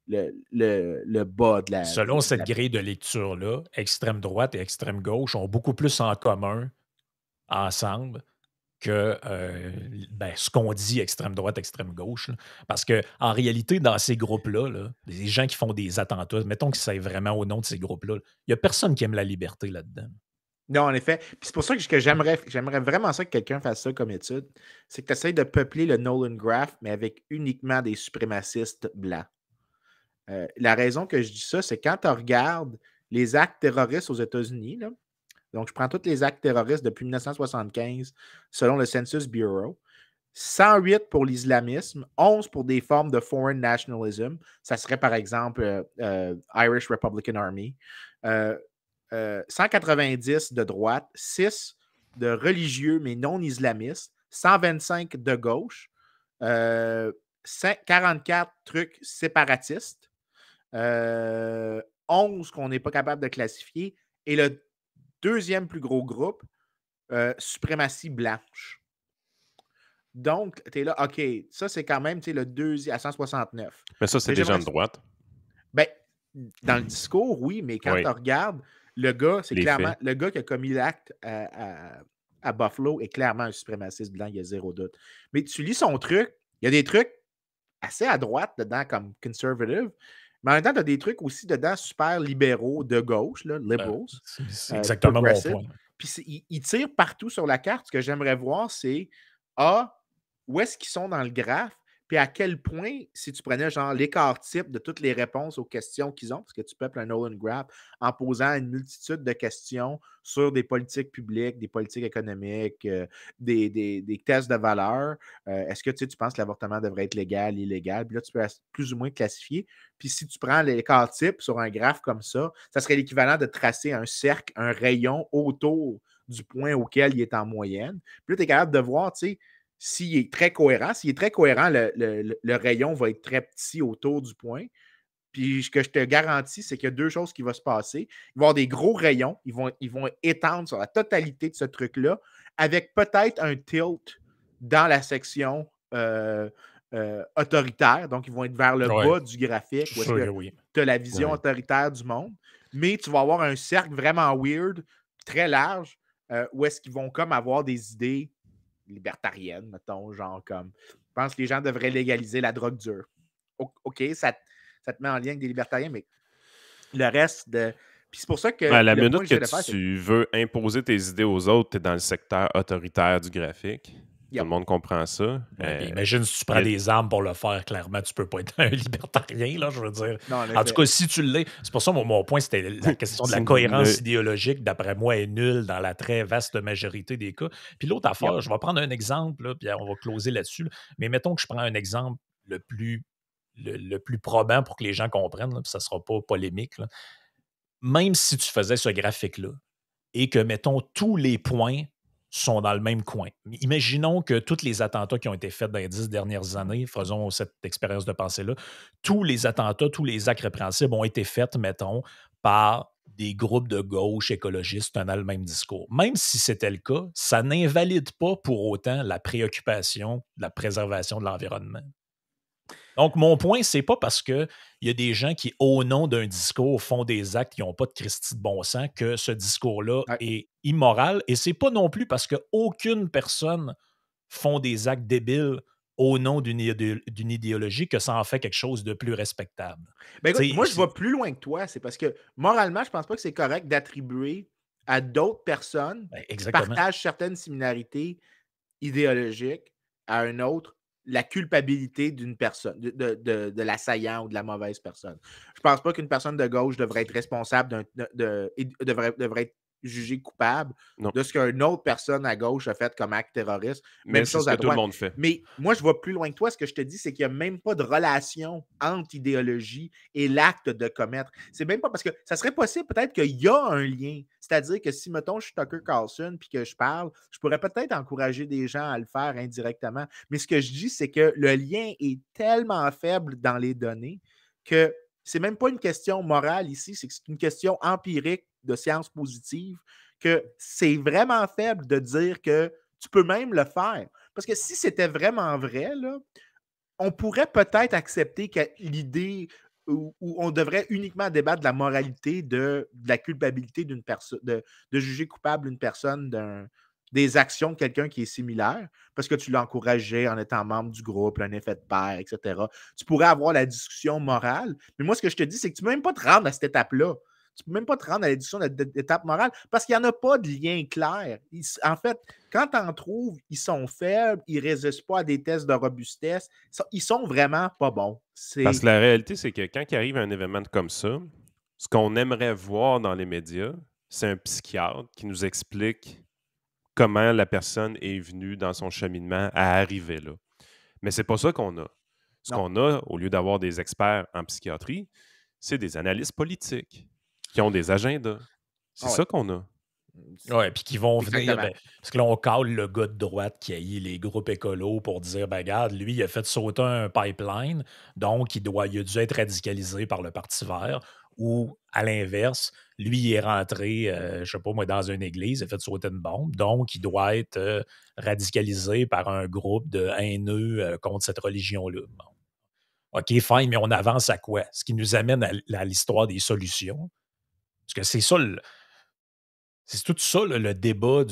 le bas de la. Selon cette grille de lecture-là, extrême droite et extrême gauche ont beaucoup plus en commun ensemble que ce qu'on dit extrême droite, extrême gauche. Là. Parce qu'en réalité, dans ces groupes-là, là, les gens qui font des attentats, mettons que c'est vraiment au nom de ces groupes-là, il n'y a personne qui aime la liberté là-dedans. Non, en effet. Puis c'est pour ça que j'aimerais vraiment ça que quelqu'un fasse ça comme étude. C'est que tu essaies de peupler le Nolan Graph, mais avec uniquement des suprémacistes blancs. La raison que je dis ça, c'est quand tu regardes les actes terroristes aux États-Unis, là, donc je prends tous les actes terroristes depuis 1975 selon le Census Bureau, 108 pour l'islamisme, 11 pour des formes de foreign nationalism. Ça serait par exemple Irish Republican Army. 190 de droite, 6 de religieux mais non islamistes, 125 de gauche, 44 trucs séparatistes, 11 qu'on n'est pas capable de classifier, et le deuxième plus gros groupe, suprématie blanche. Donc, tu es là, OK, ça c'est quand même le deuxième à 169. Mais ça, c'est des gens de droite. Ben, dans le discours, oui, mais quand tu regardes, le gars, c'est clairement le gars qui a commis l'acte à Buffalo est clairement un suprémaciste blanc, il y a zéro doute. Mais tu lis son truc, il y a des trucs assez à droite dedans, comme conservative, mais en même temps, tu as des trucs aussi dedans super libéraux de gauche, là, liberals. C'est exactement mon point. Puis il tire partout sur la carte. Ce que j'aimerais voir, c'est où est-ce qu'ils sont dans le graphe, puis à quel point, si tu prenais genre l'écart type de toutes les réponses aux questions qu'ils ont, parce que tu peuples un Nolan Graph en posant une multitude de questions sur des politiques publiques, des politiques économiques, des tests de valeur. Est-ce que tu penses que l'avortement devrait être légal, illégal? Puis là, tu peux plus ou moins classifier. Puis si tu prends l'écart type sur un graphe comme ça serait l'équivalent de tracer un cercle, un rayon autour du point auquel il est en moyenne. Puis là, tu es capable de voir, tu sais, s'il est très cohérent. S'il est très cohérent, le rayon va être très petit autour du point. Puis ce que je te garantis, c'est qu'il y a deux choses qui vont se passer. Il va y avoir des gros rayons. Ils vont étendre sur la totalité de ce truc-là, avec peut-être un tilt dans la section autoritaire. Donc, ils vont être vers le bas du graphique. Où est-ce que tu as la vision autoritaire du monde. Mais tu vas avoir un cercle vraiment weird, très large, où est-ce qu'ils vont comme avoir des idées libertarienne, mettons, genre comme je pense que les gens devraient légaliser la drogue dure. OK, ça te met en lien avec des libertariens, mais le reste de. Puis c'est pour ça que. La minute que tu veux imposer tes idées aux autres, tu es dans le secteur autoritaire du graphique. Tout le monde comprend ça. Imagine si tu prends des armes pour le faire, clairement, tu peux pas être un libertarien, là, je veux dire. Non, en tout cas, si tu l'es, c'est pour ça mon point, c'était la question de la cohérence idéologique, d'après moi, est nulle dans la très vaste majorité des cas. Puis l'autre affaire, je vais prendre un exemple, là, puis on va closer là-dessus. Là. Mais mettons que je prends un exemple le plus probant pour que les gens comprennent, là, puis ça ne sera pas polémique. Là. Même si tu faisais ce graphique-là et que, mettons, tous les points sont dans le même coin. Imaginons que tous les attentats qui ont été faits dans les 10 dernières années, faisons cette expérience de pensée-là, tous les attentats, tous les actes répréhensibles ont été faits, mettons, par des groupes de gauche écologistes tenant le même discours. Même si c'était le cas, ça n'invalide pas pour autant la préoccupation de la préservation de l'environnement. Donc, mon point, c'est pas parce qu'il y a des gens qui, au nom d'un discours, font des actes qui n'ont pas de Christie de bon sens que ce discours-là est immoral. Et c'est pas non plus parce qu'aucune personne font des actes débiles au nom d'une idéologie que ça en fait quelque chose de plus respectable. Ben écoute, moi, je vais plus loin que toi. C'est parce que, moralement, je pense pas que c'est correct d'attribuer à d'autres personnes qui partagent certaines similarités idéologiques à un autre la culpabilité d'une personne, de l'assaillant ou de la mauvaise personne. Je ne pense pas qu'une personne de gauche devrait être responsable devrait être jugé coupable Non. de ce qu'une autre personne à gauche a fait comme acte terroriste. Mais Même c'est chose ce à que tout le droite. monde fait. Mais moi, je vais plus loin que toi. Ce que je te dis, c'est qu'il n'y a même pas de relation entre idéologie et l'acte de commettre. C'est même pas parce que ça serait possible peut-être qu'il y a un lien. C'est-à-dire que si, mettons, je suis Tucker Carlson puis que je parle, je pourrais peut-être encourager des gens à le faire indirectement. Mais ce que je dis, c'est que le lien est tellement faible dans les données que c'est même pas une question morale ici, c'est une question empirique de sciences positives, que c'est vraiment faible de dire que tu peux même le faire. Parce que si c'était vraiment vrai, là, on pourrait peut-être accepter que l'idée où on devrait uniquement débattre de la moralité, de la culpabilité d'une personne, de juger coupable une personne des actions de quelqu'un qui est similaire, parce que tu l'as encouragé en étant membre du groupe, un effet de pair, etc. Tu pourrais avoir la discussion morale, mais moi, ce que je te dis, c'est que tu ne peux même pas te rendre à cette étape-là. Tu ne peux même pas te rendre à la discussion d'étape morale parce qu'il n'y en a pas de lien clair. En fait, quand tu en trouves, ils sont faibles, ils ne résistent pas à des tests de robustesse. Ils sont vraiment pas bons. Parce que la réalité, c'est que quand il arrive un événement comme ça, ce qu'on aimerait voir dans les médias, c'est un psychiatre qui nous explique comment la personne est venue dans son cheminement à arriver là. Mais c'est pas ça qu'on a. Ce Non. qu'on a, au lieu d'avoir des experts en psychiatrie, c'est des analystes politiques qui ont des agendas. C'est Ah ouais. ça qu'on a. Ouais, puis qui vont venir, Exactement. parce que là, on cale le gars de droite qui haït les groupes écolos pour dire, ben regarde, lui, il a fait sauter un pipeline, donc il a dû être radicalisé par le Parti vert, ou à l'inverse, lui, il est rentré, je sais pas moi, dans une église, il a fait sauter une bombe, donc il doit être radicalisé par un groupe de haineux contre cette religion-là. Bon. OK, fine, mais on avance à quoi? Ce qui nous amène à l'histoire des solutions. Parce que c'est ça c'est tout ça, le débat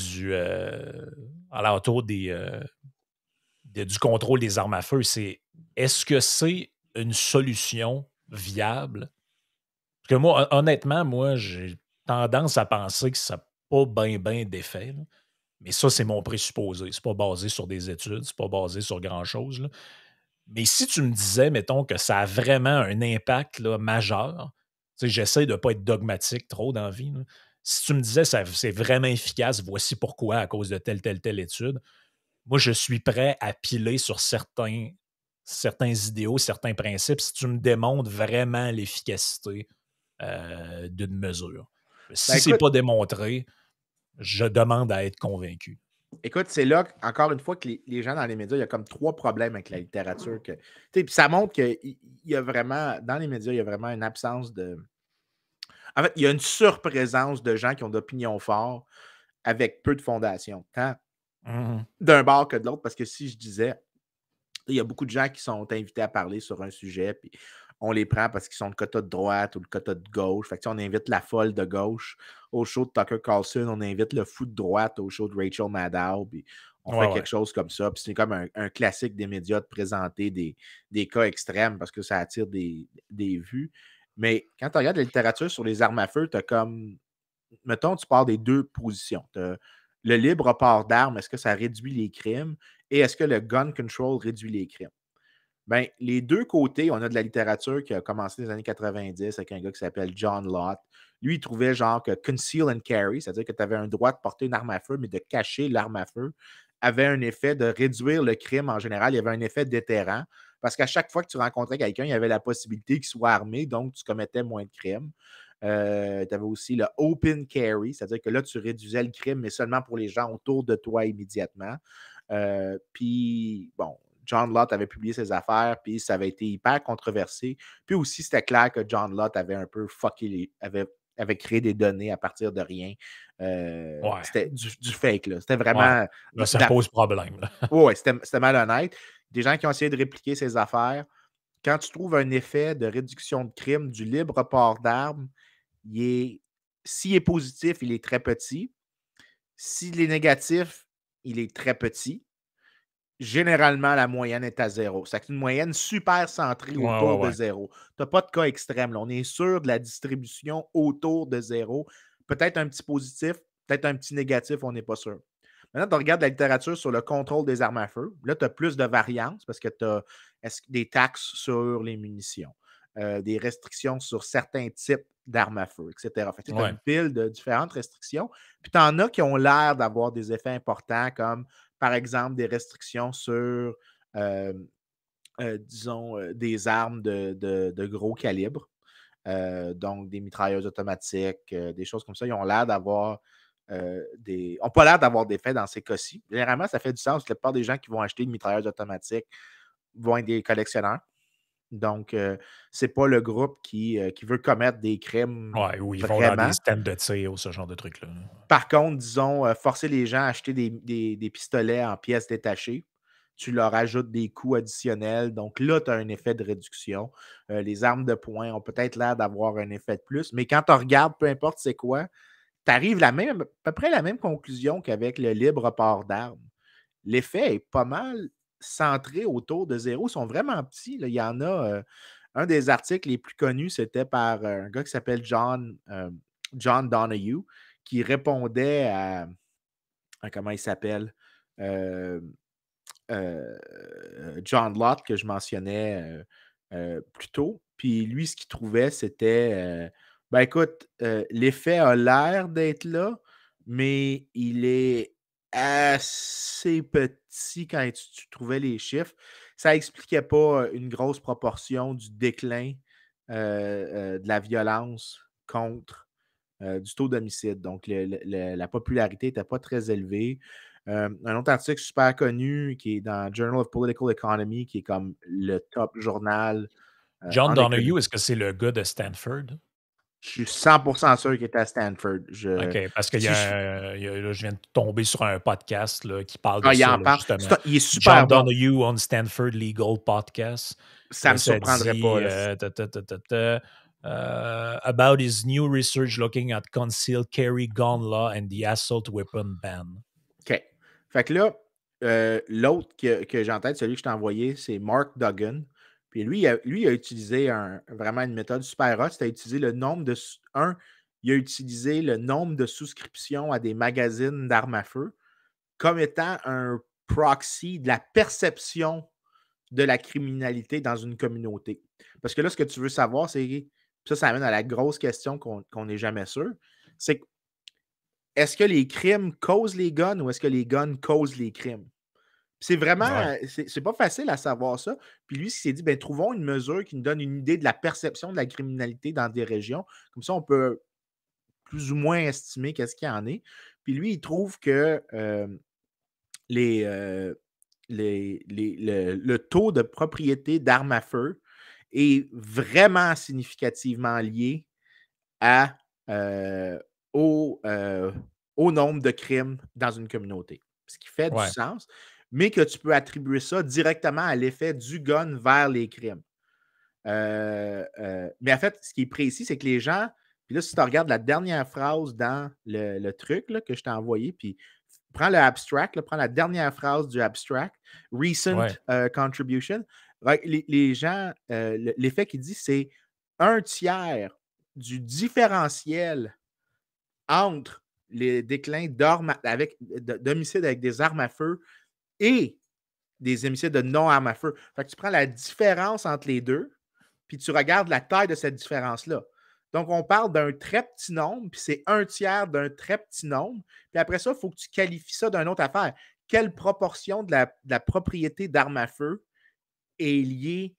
alentour du contrôle des armes à feu. C'est est-ce que c'est une solution viable? Parce que moi, honnêtement, j'ai tendance à penser que ça n'a pas bien d'effet. Là. Mais ça, c'est mon présupposé. C'est pas basé sur des études, c'est pas basé sur grand-chose. Là. Mais si tu me disais, mettons, que ça a vraiment un impact là, majeur, tu sais, j'essaie de ne pas être dogmatique trop dans la vie. Là. Si tu me disais c'est vraiment efficace, voici pourquoi, à cause de telle étude, moi, je suis prêt à piler sur certains idéaux, certains principes, si tu me démontres vraiment l'efficacité d'une mesure. Si ce n'est pas démontré, je demande à être convaincu. Écoute, c'est là, encore une fois, que les gens dans les médias, il y a comme 3 problèmes avec la littérature. Puis ça montre qu'il y a vraiment, dans les médias, il y a vraiment une absence de. En fait, il y a une surprésence de gens qui ont d'opinions fortes avec peu de fondations, tant d'un bord que de l'autre, parce que si je disais, il y a beaucoup de gens qui sont invités à parler sur un sujet, puis on les prend parce qu'ils sont le quota de droite ou le quota de gauche. Fait que, on invite la folle de gauche au show de Tucker Carlson, on invite le fou de droite au show de Rachel Maddow, puis on fait quelque chose comme ça. Puis c'est comme un classique des médias de présenter des cas extrêmes parce que ça attire des vues. Mais quand tu regardes la littérature sur les armes à feu, tu as comme, mettons, tu pars des 2 positions. Tu as le libre port d'armes, est-ce que ça réduit les crimes? Et est-ce que le gun control réduit les crimes? Bien, les 2 côtés, on a de la littérature qui a commencé dans les années 90 avec un gars qui s'appelle John Lott. Lui, il trouvait genre que conceal and carry, c'est-à-dire que tu avais un droit de porter une arme à feu, mais de cacher l'arme à feu, avait un effet de réduire le crime en général. Il y avait un effet déterrant parce qu'à chaque fois que tu rencontrais quelqu'un, il y avait la possibilité qu'il soit armé, donc tu commettais moins de crimes. Tu avais aussi le open carry, c'est-à-dire que là, tu réduisais le crime, mais seulement pour les gens autour de toi immédiatement. Puis, bon, John Lott avait publié ses affaires, puis ça avait été hyper controversé. Puis aussi, c'était clair que John Lott avait un peu fucké avait créé des données à partir de rien. C'était du fake, là. C'était vraiment. Ouais. Là, ça pose problème. Oui, c'était malhonnête. Des gens qui ont essayé de répliquer ses affaires. Quand tu trouves un effet de réduction de crime du libre port d'armes, s'il est positif, il est très petit. S'il est négatif, il est très petit. Généralement, la moyenne est à 0. C'est une moyenne super centrée autour de 0. Tu n'as pas de cas extrêmes. Là. On est sûr de la distribution autour de 0. Peut-être un petit positif, peut-être un petit négatif, on n'est pas sûr. Maintenant, tu regardes la littérature sur le contrôle des armes à feu. Là, tu as plus de variance parce que tu as des taxes sur les munitions. des restrictions sur certains types d'armes à feu, etc. Fait que tu as une pile de différentes restrictions. Puis tu en as qui ont l'air d'avoir des effets importants, comme par exemple des restrictions sur, disons, des armes de gros calibre. Donc, des mitrailleuses automatiques, des choses comme ça. Ils ont l'air d'avoir ont pas l'air d'avoir des faits dans ces cas-ci. Généralement, ça fait du sens. La plupart des gens qui vont acheter une mitrailleuse automatique vont être des collectionneurs. Donc, c'est pas le groupe qui veut commettre des crimes. Ouais, ou ils vont dans des stands de tir ou ce genre de trucs-là. Par contre, disons, forcer les gens à acheter des pistolets en pièces détachées, tu leur ajoutes des coûts additionnels. Donc là, tu as un effet de réduction. Les armes de poing ont peut-être l'air d'avoir un effet de plus, mais quand tu regardes, peu importe c'est quoi, tu arrives à peu près la même conclusion qu'avec le libre port d'armes. L'effet est pas mal centré autour de zéro. Ils sont vraiment petits. Là. Il y en a, un des articles les plus connus, c'était par un gars qui s'appelle John Donahue, qui répondait à comment il s'appelle? John Lott, que je mentionnais plus tôt. Puis lui, ce qu'il trouvait, c'était ben écoute, l'effet a l'air d'être là, mais il est assez petit quand tu trouvais les chiffres. Ça n'expliquait pas une grosse proportion du déclin de la violence contre du taux d'homicide. Donc, la popularité n'était pas très élevée. Un autre article super connu qui est dans Journal of Political Economy, qui est comme le top journal. John Donahue, est-ce que c'est le gars de Stanford? Je suis 100% sûr qu'il était à Stanford. OK, parce que là, je viens de tomber sur un podcast là, qui parle de il ça, en parle. justement. Il est super John bon. Donahue on Stanford Legal Podcast. Ça ne me surprendrait pas. About his new research looking at concealed carry gun law and the assault weapon ban. OK. Fait que là, l'autre que j'ai en tête, celui que je t'ai envoyé, c'est Mark Duggan. Puis lui, il a utilisé vraiment une méthode super hot. C'était utiliser le nombre de. Il a utilisé le nombre de souscriptions à des magazines d'armes à feu comme étant un proxy de la perception de la criminalité dans une communauté. Parce que là, ce que tu veux savoir, c'est. Ça amène à la grosse question qu'on n'est jamais sûr. C'est que est-ce que les crimes causent les guns ou est-ce que les guns causent les crimes? C'est vraiment, c'est pas facile à savoir ça. Puis lui, il s'est dit, ben, trouvons une mesure qui nous donne une idée de la perception de la criminalité dans des régions. Comme ça, on peut plus ou moins estimer qu'est-ce qu'il y en est. Puis lui, il trouve que le taux de propriété d'armes à feu est vraiment significativement lié au nombre de crimes dans une communauté. Ce qui fait du sens, mais que tu peux attribuer ça directement à l'effet du gun vers les crimes. Mais en fait, ce qui est précis, c'est que les gens, puis là, si tu regardes la dernière phrase dans le truc là, que je t'ai envoyé, puis prends le abstract, prends la dernière phrase du abstract, recent contribution. Les gens, l'effet qu'il dit, c'est 1/3 du différentiel entre les déclins d'homicides avec des armes à feu et des homicides de non-armes à feu. Fait que tu prends la différence entre les deux, puis tu regardes la taille de cette différence-là. Donc, on parle d'un très petit nombre, puis c'est 1/3 d'un très petit nombre. Puis après ça, il faut que tu qualifies ça d'une autre affaire. Quelle proportion de la propriété d'armes à feu est liée,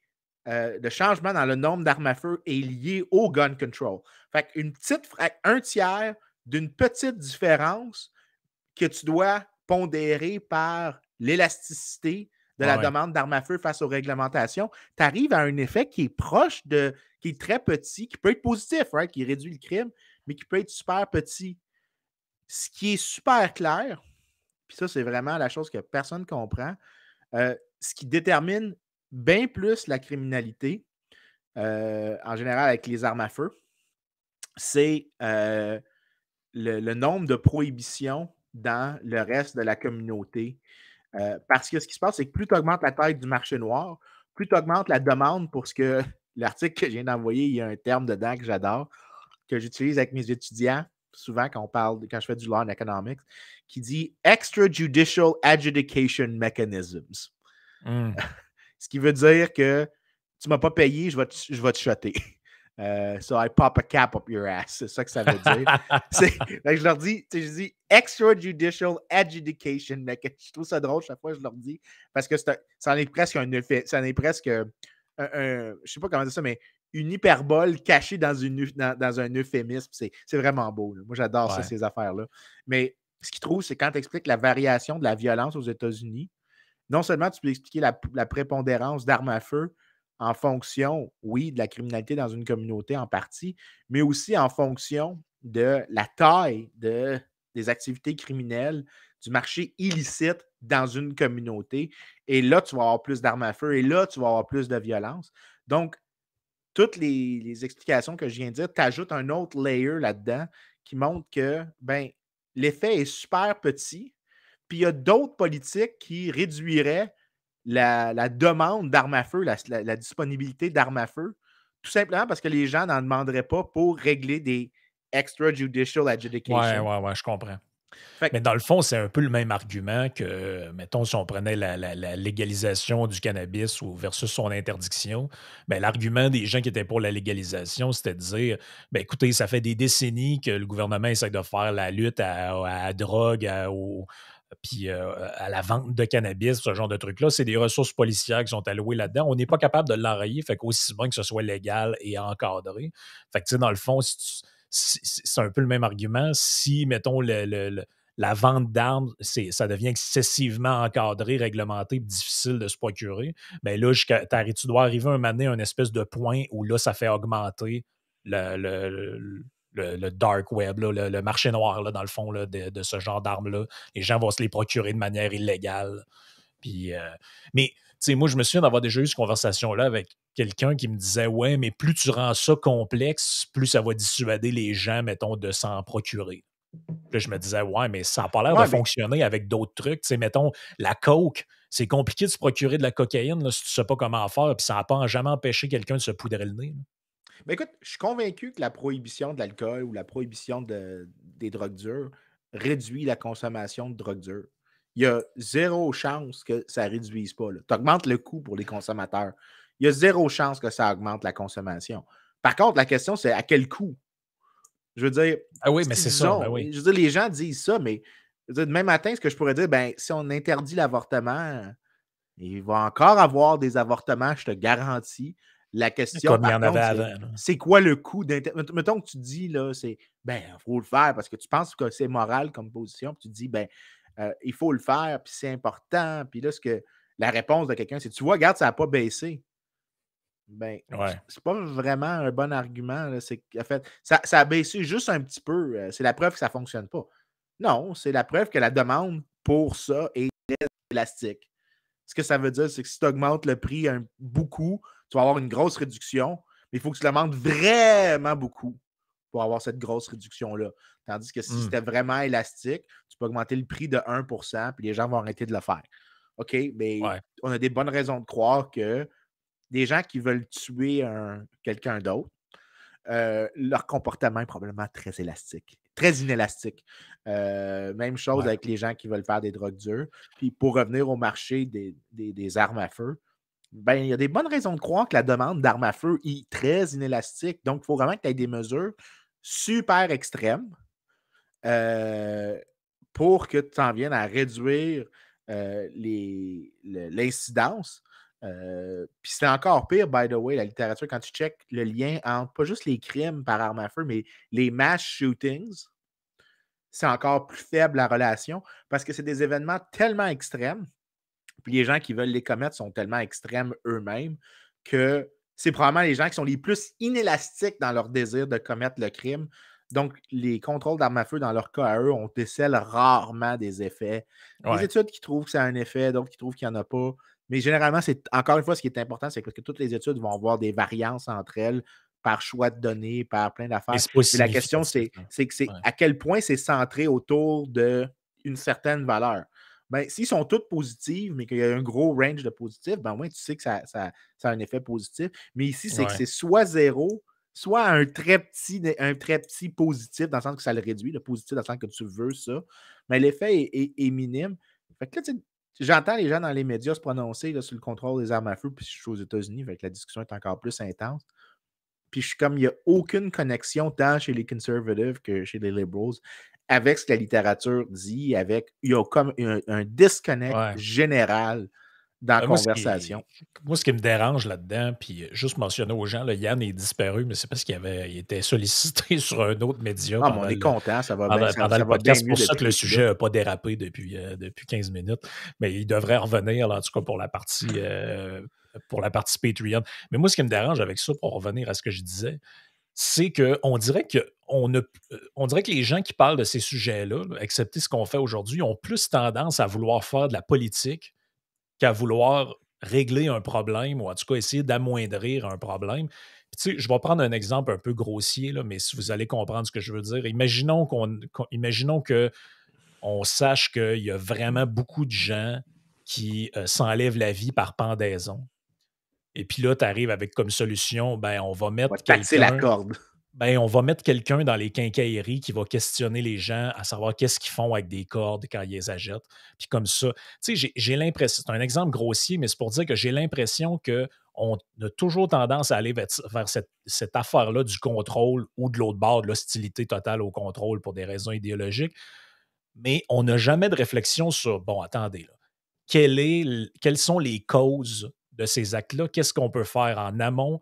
le changement dans le nombre d'armes à feu est lié au gun control? Fait qu'une petite, 1/3 d'une petite différence que tu dois pondérer par l'élasticité de la demande d'armes à feu face aux réglementations, tu arrives à un effet qui est proche qui est très petit, qui peut être positif, qui réduit le crime, mais qui peut être super petit. Ce qui est super clair, puis ça, c'est vraiment la chose que personne ne comprend, ce qui détermine bien plus la criminalité, en général avec les armes à feu, c'est le nombre de prohibitions dans le reste de la communauté. Parce que ce qui se passe, c'est que plus tu augmentes la taille du marché noir, plus tu augmentes la demande pour ce que l'article que je viens d'envoyer, il y a un terme dedans que j'adore, que j'utilise avec mes étudiants, souvent quand je fais du law and economics, qui dit extrajudicial adjudication mechanisms. Ce qui veut dire que tu m'as pas payé, je vais te shotter. So I pop a cap up your ass. C'est ça que ça veut dire. Je leur dis, je dis extrajudicial adjudication. Mais je trouve ça drôle chaque fois que je leur dis. Parce que ça en est presque un effet. Ça en est presque je sais pas comment dire ça, mais une hyperbole cachée dans un euphémisme. C'est vraiment beau. Là. Moi, j'adore ça, ces affaires-là. Mais ce qu'ils trouvent, c'est quand tu expliques la variation de la violence aux États-Unis, non seulement tu peux expliquer la prépondérance d'armes à feu en fonction, oui, de la criminalité dans une communauté en partie, mais aussi en fonction de la taille des activités criminelles, du marché illicite dans une communauté. Et là, tu vas avoir plus d'armes à feu et là, tu vas avoir plus de violence. Donc, toutes les explications que je viens de dire, tu ajoutes un autre layer là-dedans qui montre que l'effet est super petit. Puis il y a d'autres politiques qui réduiraient la demande d'armes à feu, la disponibilité d'armes à feu, tout simplement parce que les gens n'en demanderaient pas pour régler des extrajudicial adjudications. Ouais, je comprends. Fait Mais dans le fond, c'est un peu le même argument que, mettons, si on prenait la légalisation du cannabis versus son interdiction, l'argument des gens qui étaient pour la légalisation, c'était de dire, écoutez, ça fait des décennies que le gouvernement essaie de faire la lutte à la drogue, puis à la vente de cannabis, ce genre de trucs-là. C'est des ressources policières qui sont allouées là-dedans. On n'est pas capable de l'enrayer, fait qu'aussi bien que ce soit légal et encadré. Fait que, tu sais, dans le fond, c'est un peu le même argument. Si, mettons, la vente d'armes, ça devient excessivement encadré, réglementé, difficile de se procurer, là, tu dois arriver un moment donné à une espèce de point où là, ça fait augmenter le dark web, là, le marché noir, là, dans le fond, là, de ce genre d'armes-là. Les gens vont se les procurer de manière illégale. Puis, mais, tu sais, moi, je me souviens d'avoir déjà eu cette conversation-là avec quelqu'un qui me disait, ouais, mais plus tu rends ça complexe, plus ça va dissuader les gens, mettons, de s'en procurer. Là, je me disais, ouais, mais ça n'a pas l'air de fonctionner avec d'autres trucs. Tu sais, mettons, la coke, c'est compliqué de se procurer de la cocaïne là, si tu ne sais pas comment faire, puis ça n'a pas jamais empêché quelqu'un de se poudrer le nez. Mais écoute, je suis convaincu que la prohibition de l'alcool ou la prohibition des drogues dures réduit la consommation de drogues dures. Il y a zéro chance que ça ne réduise pas. Tu augmentes le coût pour les consommateurs. Il y a zéro chance que ça augmente la consommation. Par contre, la question, c'est à quel coût? Je veux dire, ah oui, mais c'est ça. Oui. Je veux dire, les gens disent ça, mais je veux dire, demain matin, ce que je pourrais dire, si on interdit l'avortement, il va encore avoir des avortements, je te garantis. La question, comme il y en avait avant. C'est quoi le coût d'interdire? Mettons que tu dis, là, il faut le faire parce que tu penses que c'est moral comme position, puis tu dis, il faut le faire, puis c'est important. Puis là, la réponse de quelqu'un, c'est, tu vois, regarde, ça n'a pas baissé. C'est pas vraiment un bon argument. Là. En fait, ça a baissé juste un petit peu. C'est la preuve que ça ne fonctionne pas. Non, c'est la preuve que la demande pour ça est très élastique. Ce que ça veut dire, c'est que si tu augmentes le prix beaucoup, tu vas avoir une grosse réduction, mais il faut que tu l'augmentes vraiment beaucoup pour avoir cette grosse réduction-là. Tandis que si c'était vraiment élastique, tu peux augmenter le prix de 1%, puis les gens vont arrêter de le faire. OK, mais on a des bonnes raisons de croire que des gens qui veulent tuer quelqu'un d'autre, leur comportement est probablement très élastique, très inélastique. Même chose avec les gens qui veulent faire des drogues dures. Puis pour revenir au marché des armes à feu, il y a des bonnes raisons de croire que la demande d'armes à feu est très inélastique. Donc, il faut vraiment que tu aies des mesures super extrêmes pour que tu en viennes à réduire l'incidence. Puis c'est encore pire, by the way, la littérature, quand tu checkes le lien entre pas juste les crimes par arme à feu, mais les mass shootings, c'est encore plus faible la relation parce que c'est des événements tellement extrêmes, puis les gens qui veulent les commettre sont tellement extrêmes eux-mêmes que c'est probablement les gens qui sont les plus inélastiques dans leur désir de commettre le crime. Donc, les contrôles d'armes à feu, dans leur cas à eux, on décèle rarement des effets. Des études qui trouvent que ça a un effet, d'autres qui trouvent qu'il n'y en a pas. Mais généralement, c'est encore une fois, ce qui est important, c'est que toutes les études vont avoir des variances entre elles par choix de données, par plein d'affaires. Mais la question, c'est à quel point c'est centré autour d'une certaine valeur. S'ils sont toutes positives, mais qu'il y a un gros range de positifs, tu sais que ça a un effet positif. Mais ici, c'est que c'est soit zéro, soit un très petit positif, dans le sens que ça le réduit, le positif dans le sens que tu veux ça. Mais l'effet est minime. Fait que là, j'entends les gens dans les médias se prononcer là, sur le contrôle des armes à feu, puis je suis aux États-Unis, fait que la discussion est encore plus intense. Puis je suis comme, il n'y a aucune connexion tant chez les conservatives que chez les liberals avec ce que la littérature dit, il y a comme un disconnect Ouais. général dans la Moi, conversation. ce qui me dérange là-dedans, puis juste mentionner aux gens, là, Yann est disparu, mais c'est parce il était sollicité sur un autre média Ah, mais on est content, ça va bien, pendant le ça va bien podcast. C'est mieux pour ça que depuis le qu'il est sujet là. n'a pas dérapé depuis 15 minutes. Mais il devrait revenir, là, en tout cas, pour la partie Patreon. Mais moi, ce qui me dérange avec ça, pour revenir à ce que je disais, c'est qu'on dirait on dirait que les gens qui parlent de ces sujets-là, là, excepté ce qu'on fait aujourd'hui, ont plus tendance à vouloir faire de la politique qu'à vouloir régler un problème ou en tout cas essayer d'amoindrir un problème. Puis, tu sais, je vais prendre un exemple un peu grossier, là, mais si vous allez comprendre ce que je veux dire, imaginons que on sache qu'il y a vraiment beaucoup de gens qui s'enlèvent la vie par pendaison. Et puis là, tu arrives avec comme solution, ben, On va taxer la corde. on va mettre quelqu'un dans les quincailleries qui va questionner les gens à savoir qu'est-ce qu'ils font avec des cordes quand ils les achètent. Puis comme ça, tu sais, j'ai l'impression, c'est un exemple grossier, mais c'est pour dire que j'ai l'impression qu'on a toujours tendance à aller vers cette affaire-là du contrôle ou de l'autre bord, de l'hostilité totale au contrôle pour des raisons idéologiques. Mais on n'a jamais de réflexion sur, bon, attendez, là, quelles sont les causes de ces actes-là? Qu'est-ce qu'on peut faire en amont?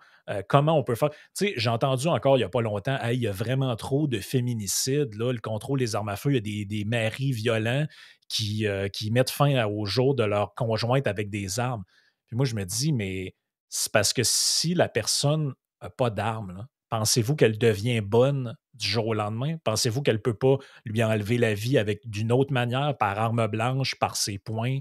Comment on peut faire? Tu sais, j'ai entendu encore il n'y a pas longtemps, hey, il y a vraiment trop de féminicides, là, le contrôle des armes à feu, il y a des maris violents qui mettent fin au jour de leur conjointe avec des armes. Puis moi, je me dis, mais c'est parce que si la personne n'a pas d'armes, là, pensez-vous qu'elle devient bonne du jour au lendemain? Pensez-vous qu'elle ne peut pas lui enlever la vie d'une autre manière, par arme blanche, par ses poings?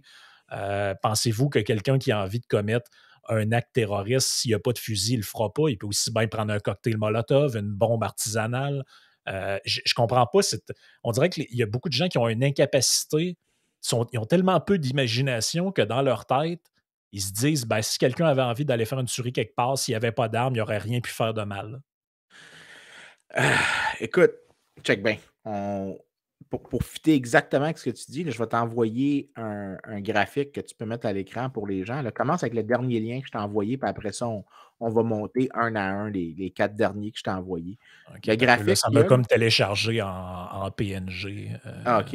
Pensez-vous que quelqu'un qui a envie de commettre un acte terroriste, s'il n'y a pas de fusil, il ne le fera pas? Il peut aussi bien prendre un cocktail Molotov, une bombe artisanale. Je ne comprends pas. On dirait qu'il y a beaucoup de gens qui ont une incapacité, ils ont tellement peu d'imagination que dans leur tête, ils se disent, ben, si quelqu'un avait envie d'aller faire une tuerie quelque part, s'il n'y avait pas d'armes, il n'aurait rien pu faire de mal. Écoute, check bien. Pour fitter exactement avec ce que tu dis, là, je vais t'envoyer un graphique que tu peux mettre à l'écran pour les gens. Là, commence avec le dernier lien que je t'ai envoyé, puis après ça, on va monter un à un les 4 derniers que je t'ai envoyés. OK, Le ben, là, graphique ça qu'il y m'a a, comme téléchargé en PNG. OK.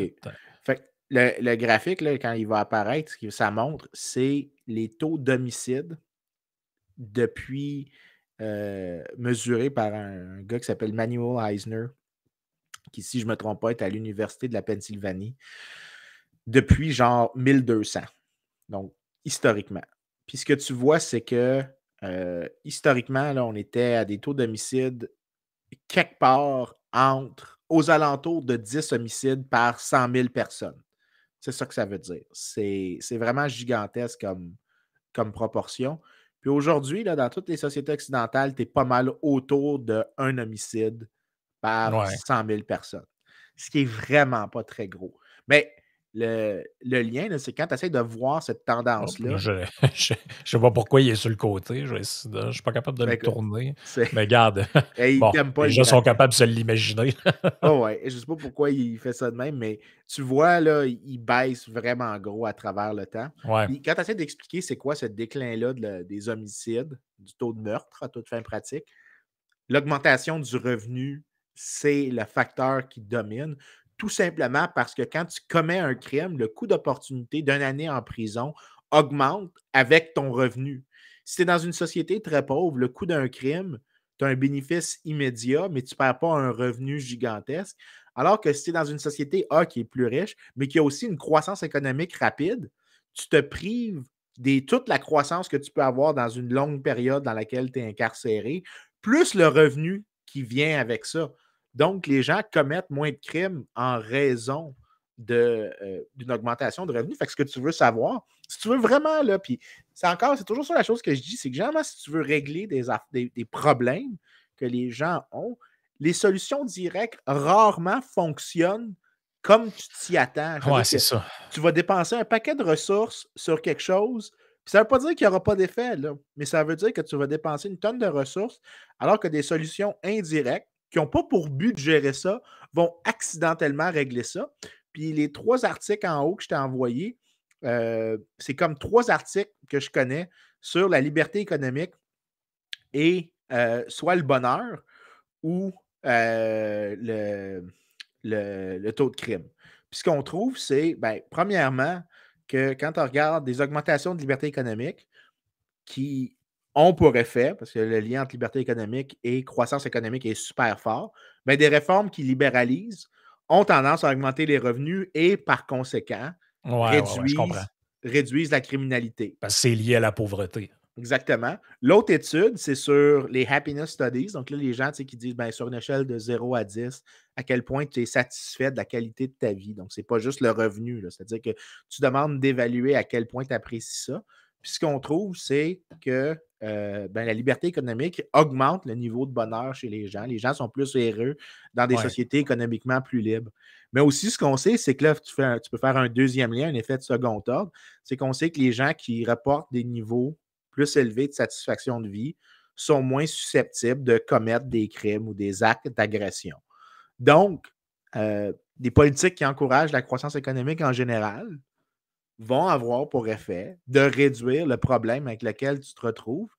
Fait que le graphique, là, quand il va apparaître, ce que ça montre, c'est les taux d'homicide depuis mesurés par un gars qui s'appelle Manuel Eisner, qui, si je ne me trompe pas, est à l'Université de la Pennsylvanie, depuis genre 1200. Donc, historiquement. Puis ce que tu vois, c'est que historiquement, là, on était à des taux d'homicide quelque part aux alentours de 10 homicides par 100 000 personnes. C'est ça que ça veut dire. C'est vraiment gigantesque comme proportion. Puis aujourd'hui, là, dans toutes les sociétés occidentales, tu es pas mal autour d'un homicide par Ouais. 100 000 personnes. Ce qui est vraiment pas très gros. Mais le lien, là, c'est quand tu essaies de voir cette tendance-là. Je sais pas pourquoi il est sur le côté. Je suis pas capable de Ben, le écoute, tourner. c'est. Mais regarde, Il bon, t'aime pas les le gens sont graphique. capables de se l'imaginer. Oh ouais, je sais pas pourquoi il fait ça de même, mais tu vois, là, il baisse vraiment gros à travers le temps. Ouais. Puis quand tu essaies d'expliquer c'est quoi ce déclin-là des homicides, du taux de meurtre à toute fin pratique, l'augmentation du revenu, c'est le facteur qui domine. Tout simplement parce que quand tu commets un crime, le coût d'opportunité d'une année en prison augmente avec ton revenu. Si tu es dans une société très pauvre, le coût d'un crime, tu as un bénéfice immédiat, mais tu ne perds pas un revenu gigantesque. Alors que si tu es dans une société A qui est plus riche, mais qui a aussi une croissance économique rapide, tu te prives de toute la croissance que tu peux avoir dans une longue période dans laquelle tu es incarcéré, plus le revenu qui vient avec ça. Donc, les gens commettent moins de crimes en raison d'une augmentation de revenus. Fait que ce que tu veux savoir, si tu veux vraiment, là, puis c'est toujours ça la chose que je dis, c'est que généralement, si tu veux régler des problèmes que les gens ont, les solutions directes rarement fonctionnent comme tu t'y attends. Ouais, c'est ça. Tu vas dépenser un paquet de ressources sur quelque chose. Puis ça ne veut pas dire qu'il n'y aura pas d'effet, là, mais ça veut dire que tu vas dépenser une tonne de ressources, alors que des solutions indirectes qui n'ont pas pour but de gérer ça vont accidentellement régler ça. Puis les 3 articles en haut que je t'ai envoyés c'est comme 3 articles que je connais sur la liberté économique et soit le bonheur ou le taux de crime. Puis ce qu'on trouve, c'est, premièrement, que quand on regarde des augmentations de liberté économique qui ont pour effet, parce que le lien entre liberté économique et croissance économique est super fort, des réformes qui libéralisent ont tendance à augmenter les revenus et, par conséquent, Ouais, je comprends. réduisent la criminalité. Parce que c'est lié à la pauvreté. Exactement. L'autre étude, c'est sur les happiness studies. Donc là, les gens qui disent sur une échelle de 0 à 10, à quel point tu es satisfait de la qualité de ta vie. Donc, ce n'est pas juste le revenu. C'est-à-dire que tu demandes d'évaluer à quel point tu apprécies ça. Puis ce qu'on trouve, c'est que la liberté économique augmente le niveau de bonheur chez les gens. Les gens sont plus heureux dans des sociétés économiquement plus libres. Mais aussi, ce qu'on sait, c'est que là, tu peux faire un deuxième lien, un effet de second ordre. C'est qu'on sait que les gens qui reportent des niveaux plus élevés de satisfaction de vie sont moins susceptibles de commettre des crimes ou des actes d'agression. Donc, des politiques qui encouragent la croissance économique en général vont avoir pour effet de réduire le problème avec lequel tu te retrouves,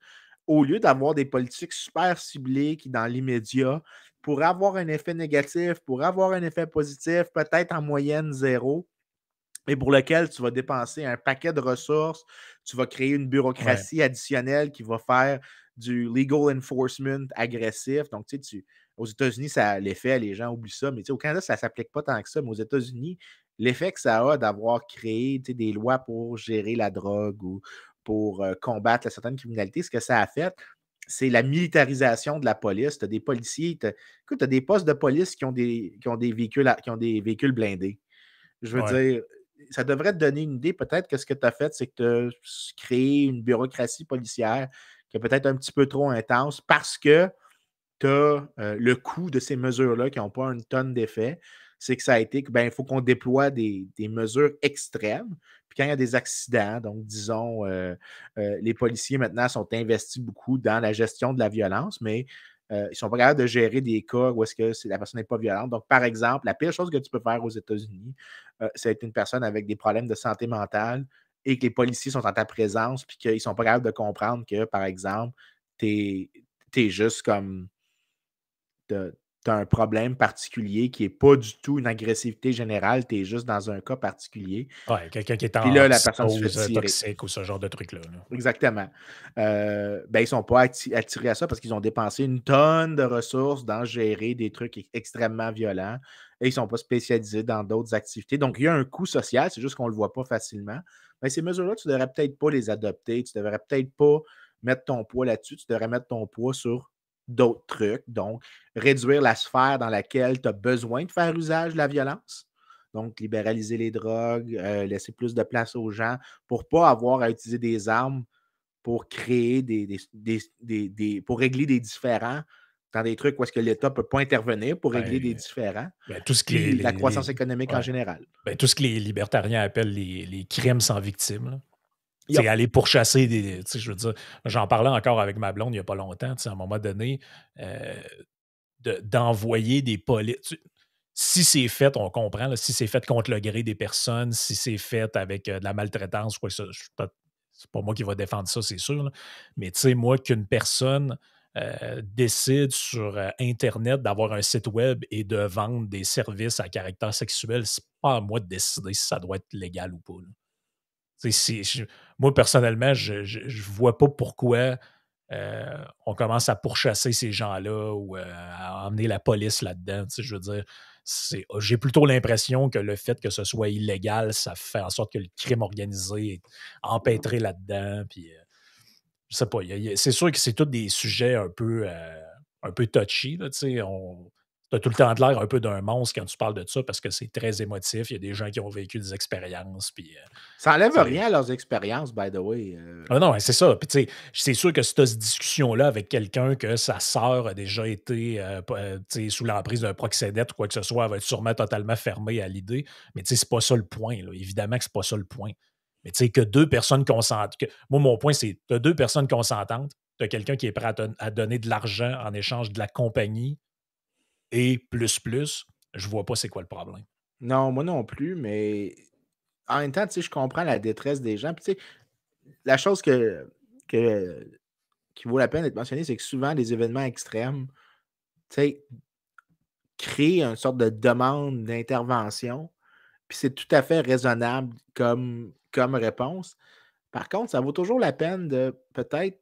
au lieu d'avoir des politiques super ciblées qui, dans l'immédiat, pourraient avoir un effet négatif, pourraient avoir un effet positif, peut-être en moyenne 0, et pour lequel tu vas dépenser un paquet de ressources, tu vas créer une bureaucratie additionnelle qui va faire du legal enforcement agressif. Donc, aux États-Unis, ça a l'effet, les gens oublient ça, mais au Canada, ça ne s'applique pas tant que ça, mais aux États-Unis, l'effet que ça a d'avoir créé des lois pour gérer la drogue ou pour combattre certaines criminalités, ce que ça a fait, c'est la militarisation de la police. Tu as des policiers, tu as des postes de police qui ont des véhicules blindés. Je veux dire, ça devrait te donner une idée. Peut-être que ce que tu as fait, c'est que tu as créé une bureaucratie policière qui est peut-être un petit peu trop intense parce que tu as le coût de ces mesures-là qui n'ont pas une tonne d'effet. C'est que ça a été il faut qu'on déploie des mesures extrêmes. Puis quand il y a des accidents, donc disons, les policiers maintenant sont investis beaucoup dans la gestion de la violence, mais ils ne sont pas capables de gérer des cas où est-ce que la personne n'est pas violente. Donc, par exemple, la pire chose que tu peux faire aux États-Unis, c'est être une personne avec des problèmes de santé mentale et que les policiers sont en ta présence puis qu'ils ne sont pas capables de comprendre que, par exemple, tu es juste comme tu as un problème particulier qui n'est pas du tout une agressivité générale, tu es juste dans un cas particulier. Ouais, quelqu'un qui est Puis en là, la personne se fait psychose tirer. toxique ou ce genre de truc-là. Exactement. Ils ne sont pas attirés à ça parce qu'ils ont dépensé une tonne de ressources dans gérer des trucs extrêmement violents et ils ne sont pas spécialisés dans d'autres activités. Donc, il y a un coût social, c'est juste qu'on ne le voit pas facilement. Mais ces mesures-là, tu ne devrais peut-être pas les adopter, tu ne devrais peut-être pas mettre ton poids là-dessus, tu devrais mettre ton poids sur d'autres trucs. Donc, réduire la sphère dans laquelle tu as besoin de faire usage de la violence. Donc, libéraliser les drogues, laisser plus de place aux gens pour ne pas avoir à utiliser des armes pour créer pour régler des différends dans des trucs où est-ce que l'État ne peut pas intervenir pour régler des différends. Tout ce Puis la croissance économique en général. Tout ce que les libertariens appellent les crimes sans victime. C'est aller pourchasser je veux dire, j'en parlais encore avec ma blonde il n'y a pas longtemps, à un moment donné, d'envoyer des polices. Si c'est fait, on comprend, là, si c'est fait contre le gré des personnes, si c'est fait avec de la maltraitance, quoi, ça, c'est pas moi qui va défendre ça, c'est sûr. Là. Mais tu sais, moi, qu'une personne décide sur Internet d'avoir un site web et de vendre des services à caractère sexuel, c'est pas à moi de décider si ça doit être légal ou pas. Là. Moi, personnellement, je vois pas pourquoi on commence à pourchasser ces gens-là ou à emmener la police là-dedans. Je veux dire, j'ai plutôt l'impression que le fait que ce soit illégal, ça fait en sorte que le crime organisé est empêtré là-dedans. Puis, je sais pas, c'est sûr que c'est tous des sujets un peu touchy. Tu as tout le temps de l'air un peu d'un monstre quand tu parles de ça parce que c'est très émotif. Il y a des gens qui ont vécu des expériences. Puis, ça n'enlève rien à leurs expériences, by the way. Ah non, c'est ça. Puis, tu sais, c'est sûr que si tu as cette discussion-là avec quelqu'un que sa sœur a déjà été sous l'emprise d'un proxénète ou quoi que ce soit, elle va être sûrement totalement fermée à l'idée. Mais, tu sais, c'est pas ça le point. Là. Évidemment que c'est pas ça le point. Mais, tu sais, que deux personnes consentent. Moi, mon point, c'est tu as deux personnes consentantes. Tu as quelqu'un qui est prêt à donner de l'argent en échange de la compagnie et plus. Je vois pas c'est quoi le problème. Non, moi non plus, mais en même temps, tu sais, je comprends la détresse des gens. Puis, tu sais, la chose que- qui vaut la peine d'être mentionnée, c'est que souvent, les événements extrêmes, tu sais, créent une sorte de demande d'intervention. Puis c'est tout à fait raisonnable comme réponse. Par contre, ça vaut toujours la peine de peut-être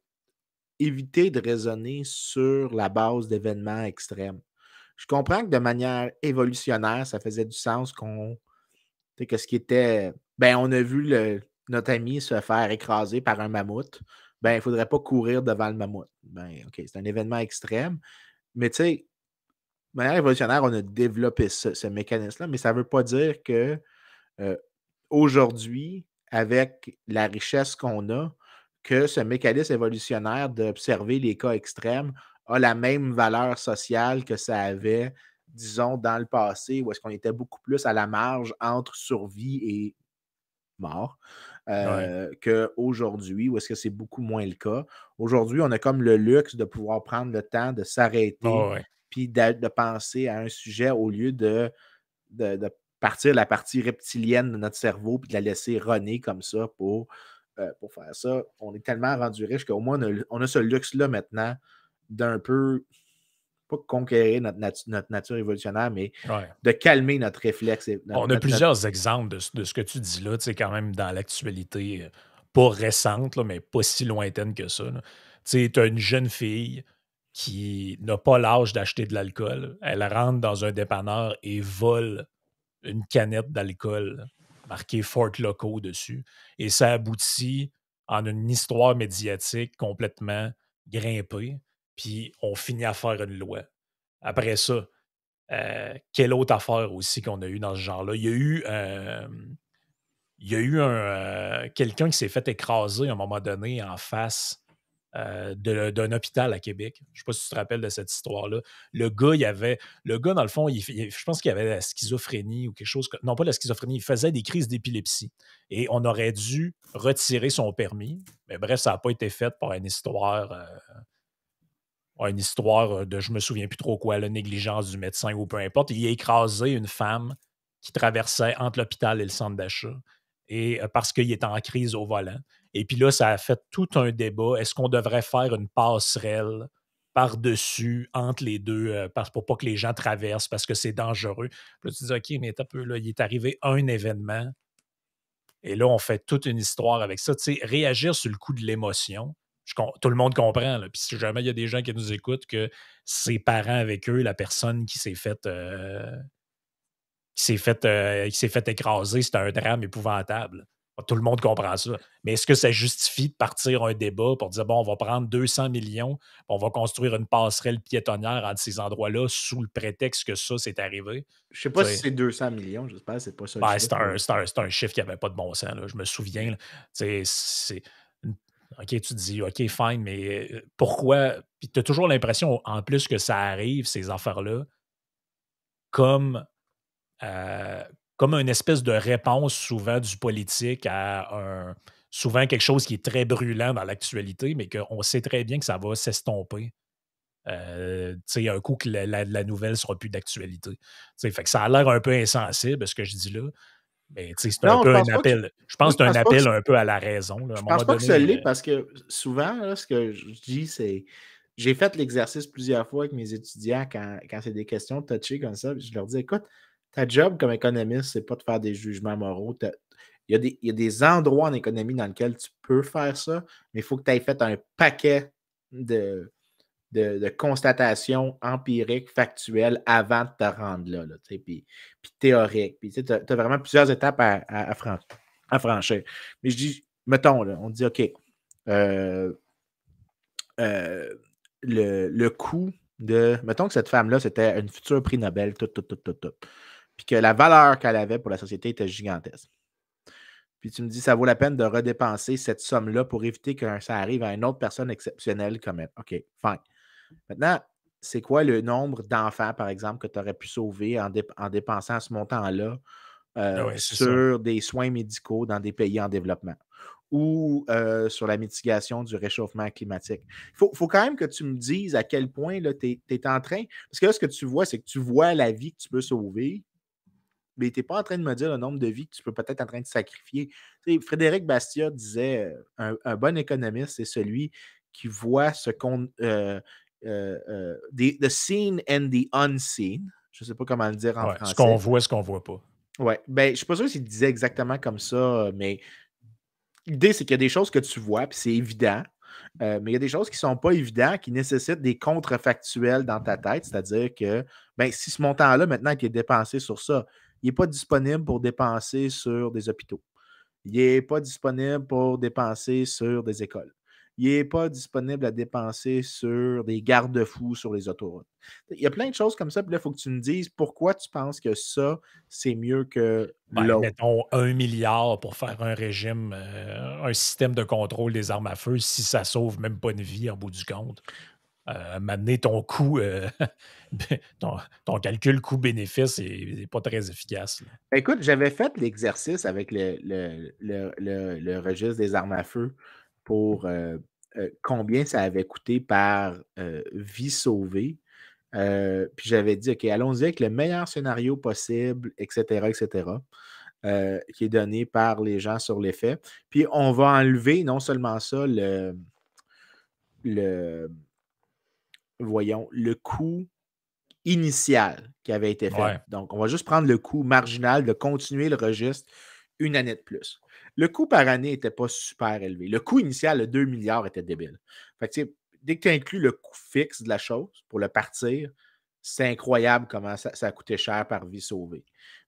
éviter de raisonner sur la base d'événements extrêmes. Je comprends que de manière évolutionnaire, ça faisait du sens que ce qui était. Ben, on a vu notre ami se faire écraser par un mammouth. Ben, il ne faudrait pas courir devant le mammouth. Ben, OK, c'est un événement extrême. Mais tu sais, de manière évolutionnaire, on a développé ce mécanisme-là, mais ça ne veut pas dire que aujourd'hui, avec la richesse qu'on a, que ce mécanisme évolutionnaire d'observer les cas extrêmes a la même valeur sociale que ça avait, disons, dans le passé, où est-ce qu'on était beaucoup plus à la marge entre survie et mort, Ouais. qu'aujourd'hui, où est-ce que c'est beaucoup moins le cas. Aujourd'hui, on a comme le luxe de pouvoir prendre le temps de s'arrêter Ouais. puis de penser à un sujet au lieu de partir la partie reptilienne de notre cerveau puis de la laisser runner comme ça pour faire ça. On est tellement rendu riche qu'au moins on a ce luxe-là maintenant d'un peu, pas conquérir notre nature évolutionnaire, mais Ouais. de calmer notre réflexe. On a plusieurs exemples de ce que tu dis là, tu sais, quand même dans l'actualité, pas récente, là, mais pas si lointaine que ça. Tu sais, tu as une jeune fille qui n'a pas l'âge d'acheter de l'alcool. Elle rentre dans un dépanneur et vole une canette d'alcool marquée Fort Loco dessus. Et ça aboutit en une histoire médiatique complètement grimpée. Puis on finit à faire une loi. Après ça, quelle autre affaire aussi qu'on a eu dans ce genre-là? Quelqu'un qui s'est fait écraser à un moment donné en face d'un hôpital à Québec. Je ne sais pas si tu te rappelles de cette histoire-là. Le gars, dans le fond, je pense qu'il avait la schizophrénie ou quelque chose. Non, pas la schizophrénie, il faisait des crises d'épilepsie. Et on aurait dû retirer son permis. Mais bref, ça n'a pas été fait par une histoire de je me souviens plus trop quoi, la négligence du médecin ou peu importe. Il a écrasé une femme qui traversait entre l'hôpital et le centre d'achat et parce qu'il était en crise au volant. Et puis là, ça a fait tout un débat. Est-ce qu'on devrait faire une passerelle par-dessus, entre les deux, pour pas que les gens traversent parce que c'est dangereux? Puis là, tu dis, OK, mais un peu, là, il est arrivé un événement et là, on fait toute une histoire avec ça. Tu sais, réagir sur le coup de l'émotion, tout le monde comprend. Là. Puis si jamais il y a des gens qui nous écoutent, que ses parents avec eux, la personne qui s'est fait écraser, c'était un drame épouvantable. Tout le monde comprend ça. Mais est-ce que ça justifie de partir un débat pour dire, bon, on va prendre 200 millions, on va construire une passerelle piétonnière entre ces endroits-là sous le prétexte que ça, c'est arrivé? Je ne sais pas Tu si sais, c'est 200 millions, j'espère que ce n'est pas ça le ben, chiffre. c'est un chiffre qui n'avait pas de bon sens. Là. Je me souviens. Là. Tu sais, OK, tu te dis, OK, fine, mais pourquoi? Puis tu as toujours l'impression, en plus, que ça arrive, ces affaires-là, comme, euh, comme une espèce de réponse souvent du politique à souvent quelque chose qui est très brûlant dans l'actualité, mais qu'on sait très bien que ça va s'estomper. Tu sais, un coup que la nouvelle ne sera plus d'actualité. Tu sais, fait que ça a l'air un peu insensible, ce que je dis là. Mais tu sais, c'est un Non, je peu un pense pas que appel. Je moi, pense que c'est un appel un peu à la raison. Là. À un je pense moment pas que ça donné, l'est parce que souvent, là, ce que je dis, c'est j'ai fait l'exercice plusieurs fois avec mes étudiants quand c'est des questions touchées comme ça. Je leur dis, écoute, ta job comme économiste, c'est pas de faire des jugements moraux. Il y a des endroits en économie dans lesquels tu peux faire ça, mais il faut que tu aies fait un paquet de, de constatations empiriques, factuelles avant de te rendre là, puis théorique. Puis tu as vraiment plusieurs étapes à franchir. Mais je dis, mettons, là, on dit, OK, euh, euh, le coût de. Mettons que cette femme-là, c'était une future prix Nobel, tout. Puis que la valeur qu'elle avait pour la société était gigantesque. Puis tu me dis, ça vaut la peine de redépenser cette somme-là pour éviter que ça arrive à une autre personne exceptionnelle comme elle. OK, fine. Maintenant, c'est quoi le nombre d'enfants, par exemple, que tu aurais pu sauver en dépensant ce montant-là ah ouais, c'est ça. sur des soins médicaux dans des pays en développement ou sur la mitigation du réchauffement climatique? Il faut quand même que tu me dises à quel point tu es en train. Parce que là, ce que tu vois, c'est que tu vois la vie que tu peux sauver, mais tu n'es pas en train de me dire le nombre de vies que tu peux peut-être en train de sacrifier. Tu sais, Frédéric Bastiat disait un bon économiste, c'est celui qui voit ce qu'on. The seen and the unseen. Je ne sais pas comment le dire en Ouais, français. ce qu'on voit, ce qu'on ne voit pas. Oui, ben, je ne suis pas sûr s'il disait exactement comme ça, mais l'idée, c'est qu'il y a des choses que tu vois, puis c'est évident. Mais il y a des choses qui ne sont pas évidentes, qui nécessitent des contrefactuels dans ta tête. C'est-à-dire que ben, si ce montant-là, maintenant, qui est dépensé sur ça, il n'est pas disponible pour dépenser sur des hôpitaux. Il n'est pas disponible pour dépenser sur des écoles. Il n'est pas disponible à dépenser sur des garde-fous sur les autoroutes. Il y a plein de choses comme ça. Puis là, il faut que tu me dises pourquoi tu penses que ça, c'est mieux que l'autre. Mettons 1 milliard pour faire un régime, un système de contrôle des armes à feu, si ça sauve même pas une vie en bout du compte. M'amener ton coût, ton calcul coût-bénéfice n'est pas très efficace. Là. Écoute, j'avais fait l'exercice avec le registre des armes à feu pour combien ça avait coûté par vie sauvée. Puis j'avais dit, OK, allons-y avec le meilleur scénario possible, etc., etc., qui est donné par les gens sur les faits. Puis on va enlever non seulement ça, le coût initial qui avait été fait. Ouais. Donc, on va juste prendre le coût marginal de continuer le registre une année de plus. Le coût par année n'était pas super élevé. Le coût initial, le 2 milliards, était débile. Fait que, dès que tu inclus le coût fixe de la chose pour le partir, c'est incroyable comment ça a coûté cher par vie sauvée.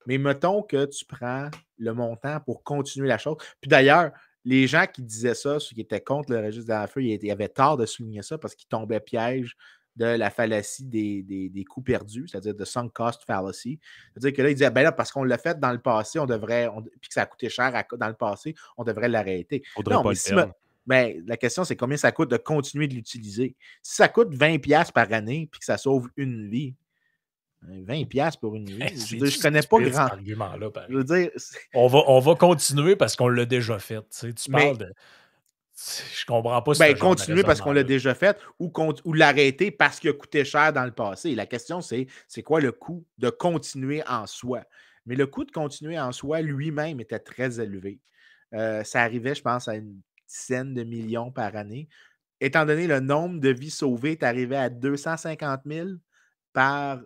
Mais mettons que tu prends le montant pour continuer la chose. Puis d'ailleurs, les gens qui disaient ça, ceux qui étaient contre le registre des armes à feu, ils avaient tort de souligner ça parce qu'ils tombaient piège de la fallacie des coûts perdus, c'est-à-dire de sunk cost fallacy. C'est-à-dire que là, ils disaient, ben là, parce qu'on l'a fait dans le passé, puis que ça a coûté cher dans le passé, on devrait l'arrêter. Faudrait pas le perdre. Ben, la question, c'est combien ça coûte de continuer de l'utiliser. Si ça coûte 20$ par année puis que ça sauve une vie, 20$ pour une vie, je veux dire, je connais pas grand. Cet argument-là, je veux dire, on va continuer parce qu'on l'a déjà fait. Tu parles de. Je comprends pas ben, continuer parce qu'on l'a déjà fait ou l'arrêter parce qu'il a coûté cher dans le passé. La question, c'est quoi le coût de continuer en soi? Mais le coût de continuer en soi lui-même était très élevé. Ça arrivait, je pense, à une dizaine de millions par année. Étant donné le nombre de vies sauvées, tu arrivais à 250 000 par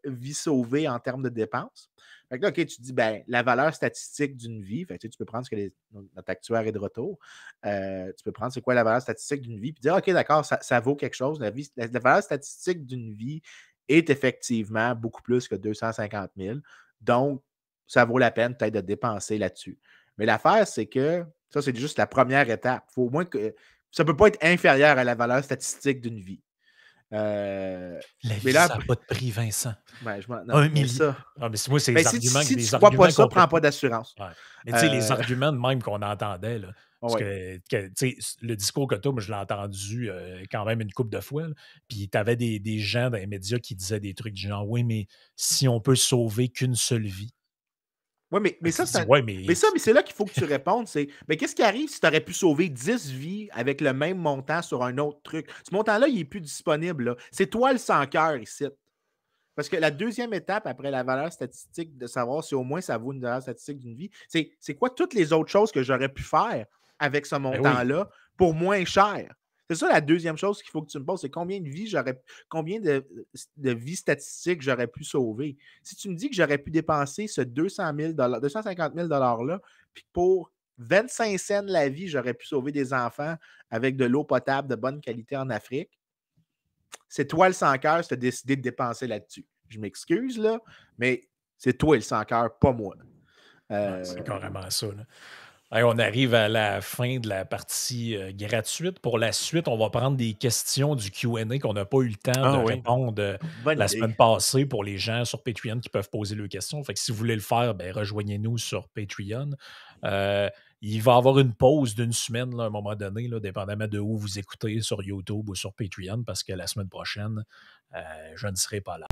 vie sauvée en termes de dépenses. Fait que là, OK, tu te dis, ben, la valeur statistique d'une vie, fait que, tu peux prendre ce que notre actuaire est de retour, tu peux prendre c'est quoi la valeur statistique d'une vie, puis dire, OK, d'accord, ça vaut quelque chose. La valeur statistique d'une vie est effectivement beaucoup plus que 250 000. Donc, ça vaut la peine peut-être de dépenser là-dessus. Mais l'affaire, c'est que ça, c'est juste la première étape. Il faut au moins que ça ne peut pas être inférieur à la valeur statistique d'une vie. La vie, ça n'a pas de prix, Vincent. Ben, non, 1 million. Ah, mais moi, c'est ben, les arguments. Si tu ne crois pas ça, prends pas d'assurance. Ouais. Mais tu sais, les arguments de même qu'on entendait, là, parce ouais. que le discours que tu as, moi, je l'ai entendu quand même une couple de fois. Là, puis tu avais des gens dans les médias qui disaient des trucs du genre, oui, mais si on peut sauver qu'une seule vie. Oui, mais ça, c'est là qu'il faut que tu répondes. Mais qu'est-ce qui arrive si tu aurais pu sauver 10 vies avec le même montant sur un autre truc? Ce montant-là, il n'est plus disponible. Là. C'est toi le sans-cœur ici. Parce que la deuxième étape après la valeur statistique, de savoir si au moins ça vaut une valeur statistique d'une vie, c'est quoi toutes les autres choses que j'aurais pu faire avec ce montant-là pour moins cher? C'est ça la deuxième chose qu'il faut que tu me poses, c'est combien de vies statistiques j'aurais pu sauver. Si tu me dis que j'aurais pu dépenser ce 250 000 $-là, puis pour 25 cents la vie, j'aurais pu sauver des enfants avec de l'eau potable de bonne qualité en Afrique, c'est toi le sans-cœur si tu as décidé de dépenser là-dessus. Je m'excuse, là, mais c'est toi le sans-cœur, pas moi. C'est carrément ça. Là. Allez, on arrive à la fin de la partie gratuite. Pour la suite, on va prendre des questions du Q&A qu'on n'a pas eu le temps de répondre la semaine passée pour les gens sur Patreon qui peuvent poser leurs questions. Fait que si vous voulez le faire, ben, rejoignez-nous sur Patreon. Il va y avoir une pause d'une semaine là, à un moment donné, là, dépendamment de où vous écoutez, sur YouTube ou sur Patreon, parce que la semaine prochaine, je ne serai pas là.